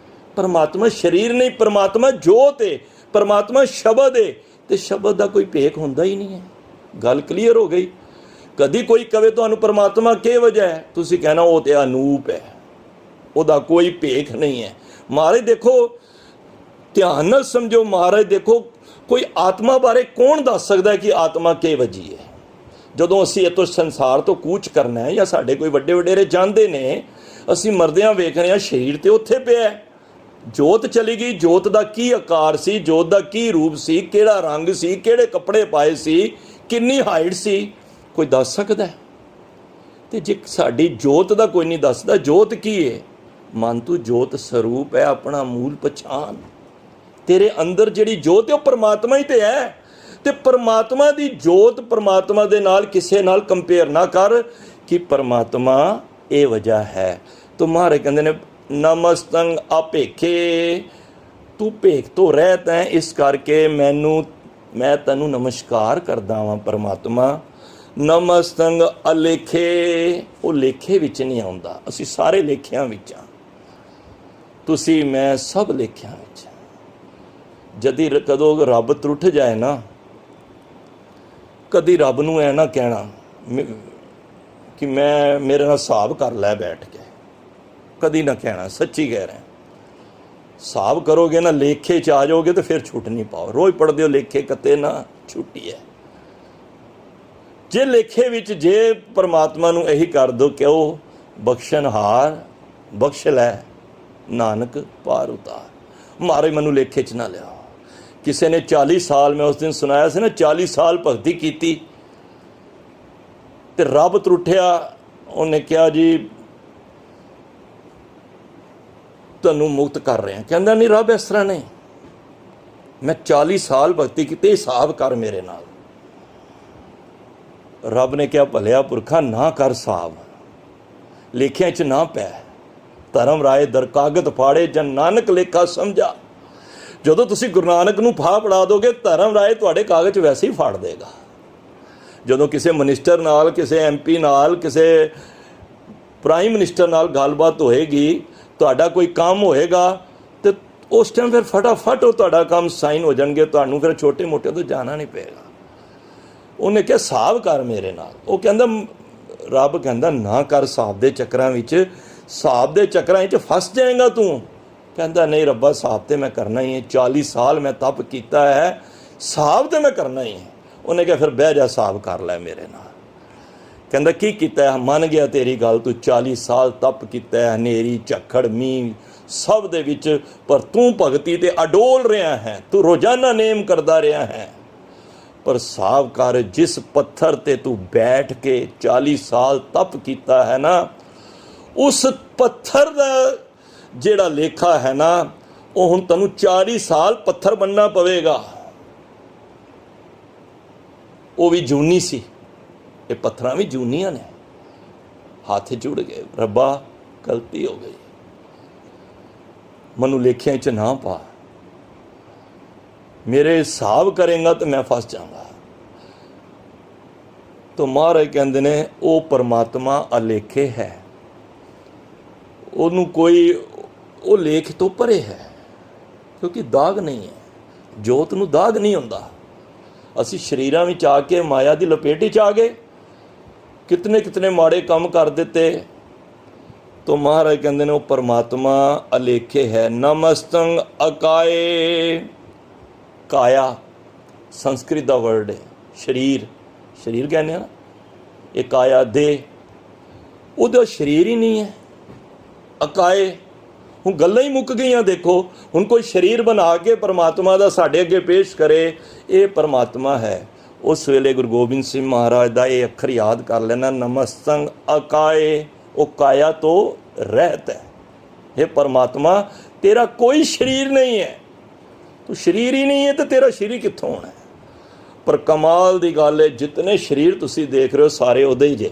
ਪਰਮਾਤਮਾ ਸਰੀਰ ਨਹੀਂ, ਪਰਮਾਤਮਾ ਜੋਤ ਹੈ, ਪਰਮਾਤਮਾ ਸ਼ਬਦ ਹੈ, ਤੇ ਸ਼ਬਦ ਦਾ ਕੋਈ ਭੇਖ ਹੁੰਦਾ ਹੀ ਨਹੀਂ ਹੈ। ਗੱਲ ਕਲੀਅਰ ਹੋ ਗਈ। ਕਦੀ ਕੋਈ ਕਵੇ ਤੁਹਾਨੂੰ ਪਰਮਾਤਮਾ ਕੀ ਵਜ੍ਹਾ ਹੈ, ਤੁਸੀਂ ਕਹਿਣਾ ਉਹ ਤੇ ਅਨੂਪ ਹੈ, ਉਹਦਾ ਕੋਈ ਭੇਖ ਨਹੀਂ ਹੈ। ਮਹਾਰਾਜ ਦੇਖੋ, ਧਿਆਨ ਨਾਲ ਸਮਝੋ, ਮਹਾਰਾਜ ਦੇਖੋ, ਕੋਈ ਆਤਮਾ ਬਾਰੇ ਕੌਣ ਦੱਸ ਸਕਦਾ ਹੈ ਕਿ ਆਤਮਾ ਕੀ ਵਜੀ ਹੈ? ਜਦੋਂ ਅਸੀਂ ਇਹ ਤੋਂ ਸੰਸਾਰ ਤੋਂ ਕੂਚ ਕਰਨਾ ਹੈ, ਜਾਂ ਸਾਡੇ ਕੋਈ ਵੱਡੇ ਵਡੇਰੇ ਜਾਂਦੇ ਨੇ, ਅਸੀਂ ਮਰਦਿਆਂ ਵੇਖ ਰਹੇ ਹਾਂ ਸਰੀਰ ਤੇ ਉੱਥੇ ਪਿਆ ਹੈ, ਜੋਤ ਚਲੀ ਗਈ। ਜੋਤ ਦਾ ਕੀ ਆਕਾਰ ਸੀ, ਜੋਤ ਦਾ ਕੀ ਰੂਪ ਸੀ, ਕਿਹੜਾ ਰੰਗ ਸੀ, ਕਿਹੜੇ ਕੱਪੜੇ ਪਾਏ ਸੀ, ਕਿੰਨੀ ਹਾਈਟ ਸੀ, ਕੋਈ ਦੱਸ ਸਕਦਾ ਹੈ? ਤੇ ਜੇ ਸਾਡੀ ਜੋਤ ਦਾ ਕੋਈ ਨਹੀਂ ਦੱਸਦਾ, ਜੋਤ ਕੀ ਹੈ? ਮਨ ਤੂੰ ਜੋਤ ਸਰੂਪ ਹੈ, ਆਪਣਾ ਮੂਲ ਪਛਾਣ। ਤੇਰੇ ਅੰਦਰ ਜਿਹੜੀ ਜੋਤ ਹੈ ਉਹ ਪਰਮਾਤਮਾ ਹੀ ਤੇ ਹੈ। ਤੇ ਪਰਮਾਤਮਾ ਦੀ ਜੋਤ, ਪਰਮਾਤਮਾ ਦੇ ਨਾਲ ਕਿਸੇ ਨਾਲ ਕੰਪੇਅਰ ਨਾ ਕਰ ਕਿ ਪਰਮਾਤਮਾ ਇਹ ਵਜ੍ਹਾ ਹੈ। ਤਾਂ ਮਹਾਰਾਜ ਕਹਿੰਦੇ ਨੇ ਨਮਸਤੰ ਆਪੇਖੇ, ਤੂੰ ਭੇਖ ਤੋਂ ਰਹਿਤ ਹੈ, ਇਸ ਕਰਕੇ ਮੈਂ ਤੈਨੂੰ ਨਮਸਕਾਰ ਕਰਦਾ ਵਾਂ ਪਰਮਾਤਮਾ। ਨਮਸਤੰ ਅਲੇਖੇ, ਉਹ ਲੇਖੇ ਵਿੱਚ ਨਹੀਂ ਆਉਂਦਾ, ਅਸੀਂ ਸਾਰੇ ਲੇਖਿਆਂ ਵਿੱਚ ਹਾਂ, ਤੁਸੀਂ ਮੈਂ ਸਭ ਲੇਖਿਆਂ ਵਿੱਚ। ਜਦੀ ਕਦੋਂ ਰੱਬ ਤਰੁੱਠ ਜਾਏ ਨਾ, ਕਦੀ ਰੱਬ ਨੂੰ ਐ ਨਾ ਕਹਿਣਾ ਕਿ ਮੇਰੇ ਨਾਲ ਹਿਸਾਬ ਕਰ ਲੈ ਬੈਠ ਕੇ, ਕਦੀ ਨਾ ਕਹਿਣਾ, ਸੱਚੀ ਕਹਿ ਰਿਹਾ। ਹਿਸਾਬ ਕਰੋਗੇ ਨਾ, ਲੇਖੇ 'ਚ ਆ ਜਾਓਗੇ ਤਾਂ ਫਿਰ ਛੁੱਟ ਨਹੀਂ ਪਾਓ। ਰੋਜ਼ ਪੜ੍ਹਦੇ ਹੋ ਲੇਖੇ ਕਤੇ ਨਾ ਛੁੱਟੀ ਹੈ। ਜੇ ਲੇਖੇ ਵਿੱਚ ਜੇ ਪਰਮਾਤਮਾ ਨੂੰ ਇਹੀ ਕਰ ਦਿਓ ਕਿ ਉਹ ਬਖਸ਼ਣਹਾਰ, ਬਖਸ਼ ਲੈ ਨਾਨਕ ਪਾਰ ਉਤਾਰ, ਮਾਰੇ ਮੈਨੂੰ ਲੇਖੇ 'ਚ ਨਾ ਲਿਆ। ਕਿਸੇ ਨੇ 40 ਸਾਲ, ਮੈਂ ਉਸ ਦਿਨ ਸੁਣਾਇਆ ਸੀ ਨਾ, 40 ਸਾਲ ਭਗਤੀ ਕੀਤੀ ਤੇ ਰੱਬ ਤਰੁੱਠਿਆ। ਉਹਨੇ ਕਿਹਾ ਜੀ ਤੁਹਾਨੂੰ ਮੁਕਤ ਕਰ ਰਿਹਾ। ਕਹਿੰਦਾ ਨਹੀਂ ਰੱਬ ਇਸ ਤਰ੍ਹਾਂ ਨਹੀਂ, ਮੈਂ 40 ਸਾਲ ਭਗਤੀ ਕੀਤੀ, ਹਿਸਾਬ ਕਰ ਮੇਰੇ ਨਾਲ। ਰੱਬ ਨੇ ਕਿਹਾ ਭਲਿਆ ਪੁਰਖਾ ਨਾ ਕਰ ਹਿਸਾਬ, ਲੇਖਿਆਂ 'ਚ ਨਾ ਪੈ। ਧਰਮ ਰਾਏ ਦਰ ਕਾਗਤ ਫਾੜੇ, ਜਨ ਨਾਨਕ ਲੇਖਾ ਸਮਝਾ। ਜਦੋਂ ਤੁਸੀਂ ਗੁਰੂ ਨਾਨਕ ਨੂੰ ਫਾਹ ਪੜਾ ਦੋਗੇ, ਧਰਮ ਰਾਏ ਤੁਹਾਡੇ ਕਾਗਜ਼ ਵੈਸੇ ਹੀ ਫਾੜ ਦੇਗਾ। ਜਦੋਂ ਕਿਸੇ ਮਿਨਿਸਟਰ ਨਾਲ, ਕਿਸੇ MP ਨਾਲ, ਕਿਸੇ ਪ੍ਰਾਈਮ ਮਿਨਿਸਟਰ ਨਾਲ ਗੱਲਬਾਤ ਹੋਏਗੀ, ਤੁਹਾਡਾ ਕੋਈ ਕੰਮ ਹੋਏਗਾ, ਤੇ ਉਸ ਟਾਈਮ ਫਿਰ ਫਟਾਫਟ ਉਹ ਤੁਹਾਡਾ ਕੰਮ ਸਾਈਨ ਹੋ ਜਾਣਗੇ, ਤੁਹਾਨੂੰ ਫਿਰ ਛੋਟੇ ਮੋਟੇ ਤੋਂ ਜਾਣਾ ਨਹੀਂ ਪਏਗਾ। ਉਹਨੇ ਕਿਹਾ ਹਿਸਾਬ ਕਰ ਮੇਰੇ ਨਾਲ। ਉਹ ਕਹਿੰਦਾ, ਰੱਬ ਕਹਿੰਦਾ ਨਾ ਕਰ ਹਿਸਾਬ ਦੇ ਚੱਕਰਾਂ ਵਿੱਚ, ਹਿਸਾਬ ਦੇ ਚੱਕਰਾਂ ਵਿੱਚ ਫਸ ਜਾਏਗਾ ਤੂੰ। ਕਹਿੰਦਾ ਨਹੀਂ ਰੱਬਾ, ਹਿਸਾਬ ਤੇ ਮੈਂ ਕਰਨਾ ਹੀ ਹੈ, 40 ਸਾਲ ਮੈਂ ਤਪ ਕੀਤਾ ਹੈ, ਹਿਸਾਬ ਤੇ ਮੈਂ ਕਰਨਾ ਹੀ ਹੈ। ਉਹਨੇ ਕਿਹਾ ਫਿਰ ਬਹਿ ਜਾ, ਹਿਸਾਬ ਕਰ ਲੈ ਮੇਰੇ ਨਾਲ। ਕਹਿੰਦਾ ਕੀ ਕੀਤਾ ਹੈ? ਮੰਨ ਗਿਆ ਤੇਰੀ ਗੱਲ, ਤੂੰ 40 ਸਾਲ ਤਪ ਕੀਤਾ ਹੈ, ਹਨੇਰੀ ਝੱਖੜ ਮੀਂਹ ਸਭ ਦੇ ਵਿੱਚ, ਪਰ ਤੂੰ ਭਗਤੀ ਤੇ ਅਡੋਲ ਰਿਹਾ ਹੈ, ਤੂੰ ਰੋਜ਼ਾਨਾ ਨੇਮ ਕਰਦਾ ਰਿਹਾ ਹੈ। ਪਰ ਹਿਸਾਬ ਕਰ, ਜਿਸ ਪੱਥਰ ਤੇ ਤੂੰ ਬੈਠ ਕੇ 40 ਸਾਲ ਤਪ ਕੀਤਾ ਹੈ ਨਾ, ਉਸ ਪੱਥਰ ਦਾ ਜਿਹੜਾ ਲੇਖਾ ਹੈ ਨਾ, ਉਹ ਹੁਣ ਤੈਨੂੰ 40 ਸਾਲ ਪੱਥਰ ਬਣਨਾ ਪਵੇਗਾ। ਉਹ ਵੀ ਜੂਨੀ ਸੀ, ਇਹ ਪੱਥਰਾਂ ਵੀ ਜੂਨੀਆਂ ਨੇ। ਹੱਥ ਜੁੜ ਗਏ, ਰੱਬਾ ਗਲਤੀ ਹੋ ਗਈ, ਮੈਨੂੰ ਲੇਖਿਆਂ 'ਚ ਨਾ ਪਾ, ਮੇਰੇ ਹਿਸਾਬ ਕਰੇਗਾ ਤਾਂ ਮੈਂ ਫਸ ਜਾਵਾਂਗਾ। ਤਾਂ ਮਹਾਰਾਜ ਕਹਿੰਦੇ ਨੇ ਉਹ ਪਰਮਾਤਮਾ ਅਲੇਖੇ ਹੈ, ਉਹਨੂੰ ਕੋਈ, ਉਹ ਲੇਖ ਤੋਂ ਪਰੇ ਹੈ, ਕਿਉਂਕਿ ਦਾਗ ਨਹੀਂ ਹੈ। ਜੋਤ ਨੂੰ ਦਾਗ ਨਹੀਂ ਹੁੰਦਾ। ਅਸੀਂ ਸਰੀਰਾਂ ਵਿੱਚ ਆ ਕੇ ਮਾਇਆ ਦੀ ਲਪੇਟ 'ਚ ਆ ਗਏ, ਕਿਤਨੇ ਮਾੜੇ ਕੰਮ ਕਰ ਦਿੱਤੇ। ਤਾਂ ਮਹਾਰਾਜ ਕਹਿੰਦੇ ਨੇ ਉਹ ਪਰਮਾਤਮਾ ਅਲੇਖੇ ਹੈ। ਨਮਸਤੰ ਅਕਾਏ, ਕਾਇਆ ਸੰਸਕ੍ਰਿਤ ਦਾ ਵਰਡ ਹੈ, ਸਰੀਰ ਕਹਿੰਦੇ ਆ ਨਾ, ਇਹ ਕਾਇਆ ਦੇ, ਉਹਦਾ ਸਰੀਰ ਹੀ ਨਹੀਂ ਹੈ। ਅਕਾਏ, ਹੁਣ ਗੱਲਾਂ ਹੀ ਮੁੱਕ ਗਈਆਂ। ਦੇਖੋ ਹੁਣ ਕੋਈ ਸਰੀਰ ਬਣਾ ਕੇ ਪਰਮਾਤਮਾ ਦਾ ਸਾਡੇ ਅੱਗੇ ਪੇਸ਼ ਕਰੇ, ਇਹ ਪਰਮਾਤਮਾ ਹੈ। ਉਸ ਵੇਲੇ ਗੁਰੂ ਗੋਬਿੰਦ ਸਿੰਘ ਮਹਾਰਾਜ ਦਾ ਇਹ ਅੱਖਰ ਯਾਦ ਕਰ ਲੈਣਾ, ਨਮਸਤੰ ਅਕਾਏ, ਉਹ ਕਾਇਆ ਤੋਂ ਰਹਿਤ ਹੈ। ਇਹ ਪਰਮਾਤਮਾ ਤੇਰਾ ਕੋਈ ਸਰੀਰ ਨਹੀਂ ਹੈ, ਤੂੰ ਸਰੀਰ ਹੀ ਨਹੀਂ ਹੈ ਤਾਂ ਤੇਰਾ ਸਰੀਰ ਕਿੱਥੋਂ ਹੋਣਾ ਹੈ? ਪਰ ਕਮਾਲ ਦੀ ਗੱਲ ਹੈ, ਜਿਤਨੇ ਸਰੀਰ ਤੁਸੀਂ ਦੇਖ ਰਹੇ ਹੋ ਸਾਰੇ ਉਹਦੇ ਹੀ ਜੇ,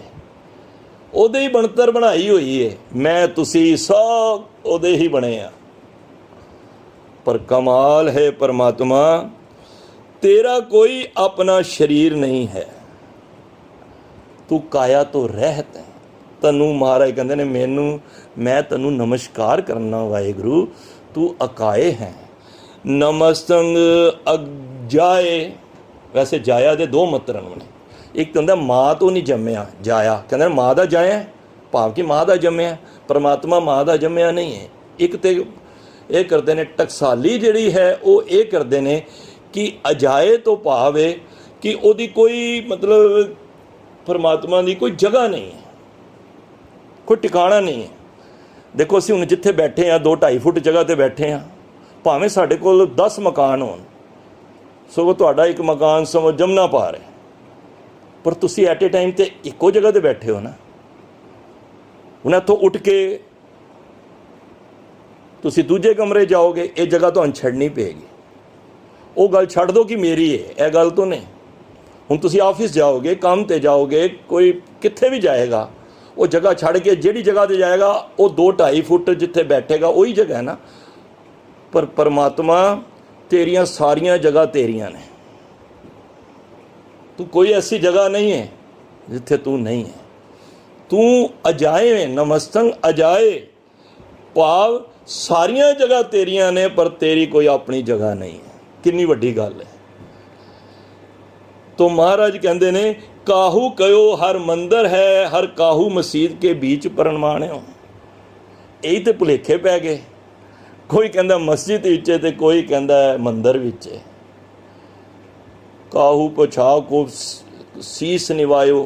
ਉਹਦੇ ਹੀ ਬਣਤਰ ਬਣਾਈ ਹੋਈ ਹੈ। ਮੈਂ ਤੁਸੀਂ ਸਭ ਉਹਦੇ ਹੀ ਬਣੇ ਆ। ਪਰ ਕਮਾਲ ਹੈ ਪਰਮਾਤਮਾ, ਤੇਰਾ ਕੋਈ ਆਪਣਾ ਸਰੀਰ ਨਹੀਂ ਹੈ, ਤੂੰ ਕਾਇਆ ਤੋਂ ਰਹਿਤ ਹੈ। ਤੈਨੂੰ ਮਹਾਰਾਜ ਕਹਿੰਦੇ ਨੇ ਮੈਂ ਤੈਨੂੰ ਨਮਸਕਾਰ ਕਰਨਾ ਵਾਹਿਗੁਰੂ, ਤੂੰ ਅਕਾਏ ਹੈ। ਨਮਸਤੰ ਅਜਾਏ, ਵੈਸੇ ਜਾਇਆ ਦੇ ਦੋ ਮਤਲਬ ਨੇ। ਇੱਕ ਤਾਂ ਹੁੰਦਾ ਮਾਂ ਤੋਂ ਨਹੀਂ ਜੰਮਿਆ, ਜਾਇਆ ਕਹਿੰਦੇ ਮਾਂ ਦਾ ਜਾਇਆ, ਭਾਵ ਕਿ ਮਾਂ ਦਾ ਜੰਮਿਆ। ਪਰਮਾਤਮਾ ਮਾਂ ਦਾ ਜੰਮਿਆ ਨਹੀਂ ਹੈ। ਇੱਕ ਤੇ ਇਹ ਕਰਦੇ ਨੇ ਟਕਸਾਲੀ ਜਿਹੜੀ ਹੈ, ਉਹ ਇਹ ਕਰਦੇ ਨੇ ਕਿ ਅਜਾਏ ਤੋਂ ਭਾਵ ਹੈ ਕਿ ਉਹਦੀ ਕੋਈ ਮਤਲਬ ਪਰਮਾਤਮਾ ਦੀ ਕੋਈ ਜਗ੍ਹਾ ਨਹੀਂ ਹੈ, ਕੋਈ ਟਿਕਾਣਾ ਨਹੀਂ ਹੈ। ਦੇਖੋ ਅਸੀਂ ਹੁਣ ਜਿੱਥੇ ਬੈਠੇ ਹਾਂ 2-2.5 ਫੁੱਟ ਜਗ੍ਹਾ 'ਤੇ ਬੈਠੇ ਹਾਂ, ਭਾਵੇਂ ਸਾਡੇ ਕੋਲ 10 ਮਕਾਨ ਹੋਣ, ਸਗੋਂ ਤੁਹਾਡਾ ਇੱਕ ਮਕਾਨ ਸਮਝ ਜਮਨਾ ਪਾ ਰਿਹਾ, ਪਰ ਤੁਸੀਂ ਐਟ ਏ ਟਾਈਮ 'ਤੇ ਇੱਕੋ ਜਗ੍ਹਾ 'ਤੇ ਬੈਠੇ ਹੋ ਨਾ। ਹੁਣ ਇੱਥੋਂ ਉੱਠ ਕੇ ਤੁਸੀਂ ਦੂਜੇ ਕਮਰੇ ਜਾਓਗੇ, ਇਹ ਜਗ੍ਹਾ ਤੁਹਾਨੂੰ ਛੱਡਣੀ ਪਏਗੀ। ਉਹ ਗੱਲ ਛੱਡ ਦਿਓ ਕਿ ਮੇਰੀ ਹੈ, ਇਹ ਗੱਲ ਤੋਂ ਨਹੀਂ। ਹੁਣ ਤੁਸੀਂ ਆਫਿਸ ਜਾਓਗੇ, ਕੰਮ 'ਤੇ ਜਾਓਗੇ, ਕੋਈ ਕਿੱਥੇ ਵੀ ਜਾਏਗਾ, वो जगह छड़ के जिहड़ी जगह ते जाएगा वो 2-2.5 फुट जिथे बैठेगा वही जगह है ना। पर परमात्मा तेरियां सारियां जगह तेरियां ने, तू कोई ऐसी जगह नहीं है जिथे तू नहीं है। तू अजाए है, नमस्तंग अजाए, भाव सारियां जगह तेरियां ने पर तेरी कोई अपनी जगह नहीं है। कितनी वड्डी गल है। तो महाराज कहते ने काहू कयो हर मंदिर है, हर काहू मसीत के बीच परमाणियो। यही तो भुलेखे पै गए। कोई कहता मस्जिद विच ते कोई कहता मंदिर विच। काहू पछाओ को सीस निवायो,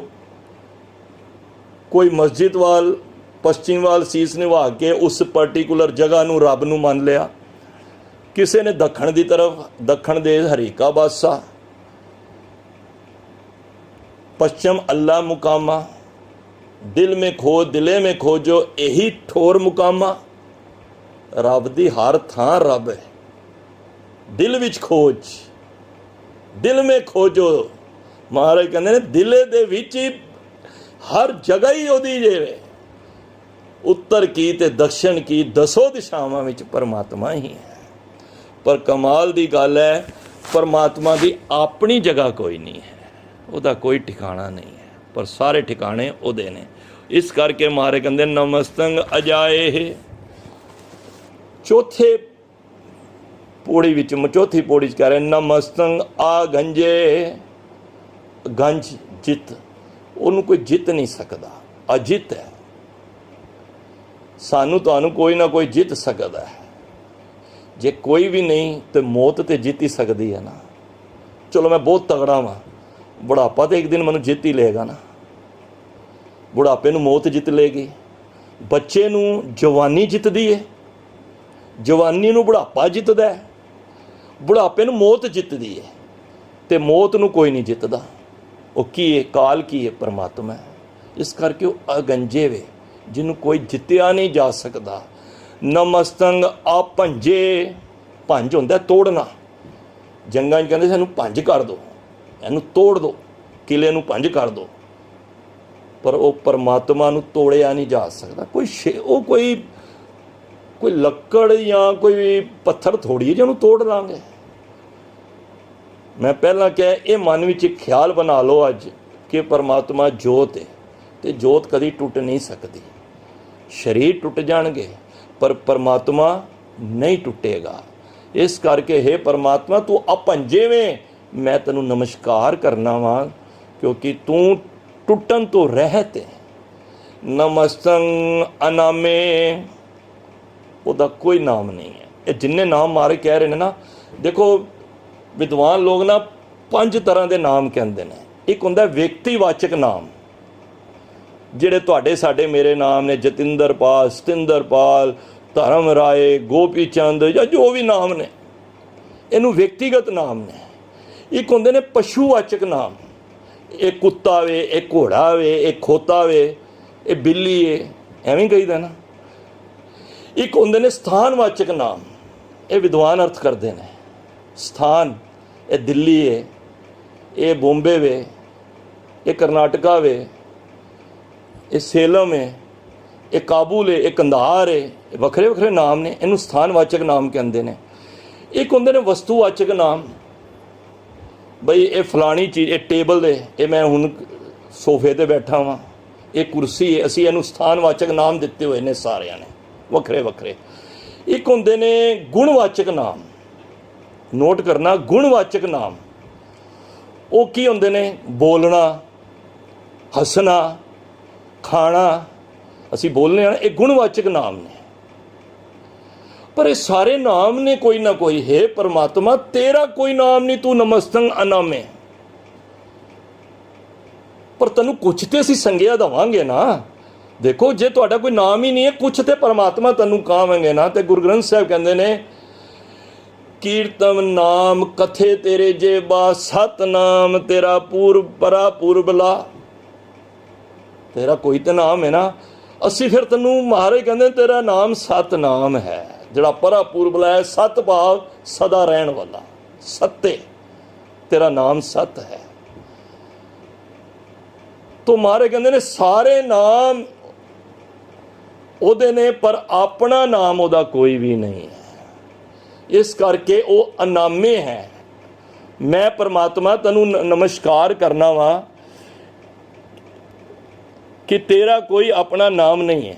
कोई मस्जिद वाल पश्चिम वाल सीस निभा के उस पर्टिकुलर जगह नूं रब नूं मान लिया। किसी ने दखण की तरफ दखण दे हरीका बासा, पश्चिम अल्लाह मुकामा, दिल में खो दिले में खोजो यही ठोर मुकामा। रब दी हर थां रब है, दिल विच खोज, दिल में खोजो। महाराज कहते ने दिले दे विच हर जगह ही ओदी जे, उत्तर की ते दक्षिण की दसों दिशावां विच परमात्मा ही है। पर कमाल दी गल है, परमात्मा की अपनी जगह कोई नहीं है, ਉਹਦਾ कोई ठिकाना नहीं है, पर सारे ठिकाने ਉਹਦੇ ने। इस करके महाराज कहते नमस्तंग अजाए। चौथे पौड़ी विच चौथी पौड़ी कह रहे नमस्तंग आ गंजे। गंज जित, ਉਹਨੂੰ कोई जित नहीं सकता, अजित है। सानू तुहानू कोई ना कोई जित सकता है। जे कोई भी नहीं तो मौत तो जित ही सकती है ना। चलो मैं बहुत तगड़ा वा, बुढ़ापा तो एक दिन मैनू जित ही लेगा ना। बुढ़ापे नू मौत जित लेगी, बच्चे नू जवानी जितदी है, जवानी नू बुढ़ापा जितदा है, बुढ़ापे नू मौत जितदी है, तो मौत नू कोई नहीं जितदा। वो की है, काल की है, परमात्मा है। इस करके वो अगंजे वे, जिन्हों कोई जित्या नहीं जा सकता। नमस्तंग आ भंजे, भंज होंदा तोड़ना। जंगां च कहंदे सानू भंज कर दो, इनू तोड़ दो, किले नू भंज कर दो। पर वो परमात्मा नू तोड़िया नहीं जा सकता। वो कोई लक्कड़ या कोई पत्थर थोड़ी है जिन्होंने तोड़ लांगे। मैं पहला क्या ये मन में एक ख्याल बना लो अज कि परमात्मा जोत है, तो जोत कभी टुट नहीं सकती। शरीर टुट जाएंगे पर परमात्मा नहीं टुटेगा। इस करके हे परमात्मा तू अपंजे में मैं तेनू नमस्कार करना वा, क्योंकि तू टुटन तो रहत है। नमस्तंग अनामे, ਉਹਦਾ कोई नाम नहीं है। ये जिन्ने नाम मारे कह रहे हैं ना, देखो विद्वान लोग ना 5 तरह के नाम कहते हैं। एक होंदा व्यक्तिवाचक नाम, ਜਿਹੜੇ ਤੁਹਾਡੇ ਸਾਡੇ ਮੇਰੇ ਨਾਮ ਨੇ, ਜਤਿੰਦਰਪਾਲ, ਸਤਿੰਦਰਪਾਲ, ਧਰਮ ਰਾਏ, ਗੋਪੀ ਚੰਦ ਜਾਂ ਜੋ ਵੀ ਨਾਮ ਨੇ, ਇਹਨੂੰ ਵਿਅਕਤੀਗਤ ਨਾਮ ਨੇ। ਇੱਕ ਹੁੰਦੇ ਨੇ ਪਸ਼ੂਵਾਚਕ ਨਾਮ, ਇਹ ਕੁੱਤਾ ਵੇ, ਇਹ ਘੋੜਾ ਵੇ, ਇਹ ਖੋਤਾ ਵੇ, ਇਹ ਬਿੱਲੀ ਏ, ਐਵੇਂ ਕਹੀਦਾ ਨਾ। ਇੱਕ ਹੁੰਦੇ ਨੇ ਸਥਾਨਵਾਚਕ ਨਾਮ, ਇਹ ਵਿਦਵਾਨ ਅਰਥ ਕਰਦੇ ਨੇ। ਸਥਾਨ, ਇਹ ਦਿੱਲੀ ਏ, ਇਹ ਬੰਬੇ ਵੇ, ਇਹ ਕਰਨਾਟਕਾ ਵੇ, ਇਹ ਸੇਲਮ है, ये काबुल है, ये कंधार है, ਵੱਖਰੇ ਵੱਖਰੇ नाम ने, इनू स्थानवाचक नाम कहते हैं। एक होंगे ने वस्तुवाचक नाम, बई ये फलानी चीज़, ये टेबल है, ये मैं हुण सोफे ते बैठा वा, ये कुर्सी है, असी इनू स्थानवाचक नाम दिते हुए ने सारिਆਂ ने ਵੱਖਰੇ ਵੱਖਰੇ। एक होंगे ने गुणवाचक नाम, नोट करना, गुणवाचक नाम वो की होंगे ने, बोलना, हसना, खाना, असी बोलने ये गुणवाचक नाम ने। पर ये सारे नाम ने कोई ना कोई। है परमात्मा तेरा कोई नाम नहीं, तू नमस्तंग अनामे। पर तेनू कुछ तो असी संज्ञा देवांगे ना। देखो जे तुहाडा कोई नाम ही नहीं है, कुछ तो परमात्मा तेनू कहांगे ना। तो गुरु ग्रंथ साहिब कहंदे ने कीर्तन नाम कथे तेरे जेबा, सत नाम तेरा पूर्व परा पूर्वला। तेरा कोई तो नाम है ना। असी फिर तेनू महाराज कहते तेरा नाम सत नाम है, जड़ा परा पूर्वला है, सत भाव सदा रहन वाला, सत्य, तेरा नाम सत है। तो महाराज कहते ने सारे नाम ਉਹਦੇ ਨੇ, ਪਰ ਆਪਣਾ ਨਾਮ ਉਹਦਾ ਕੋਈ ਵੀ ਨਹੀਂ ਹੈ। ਇਸ ਕਰਕੇ ਉਹ ਅਨਾਮੇ ਹੈ। ਮੈਂ ਪਰਮਾਤਮਾ ਤੈਨੂੰ ਨਮਸਕਾਰ ਕਰਨਾ ਵਾ ਕਿ ਤੇਰਾ ਕੋਈ ਆਪਣਾ ਨਾਮ ਨਹੀਂ ਹੈ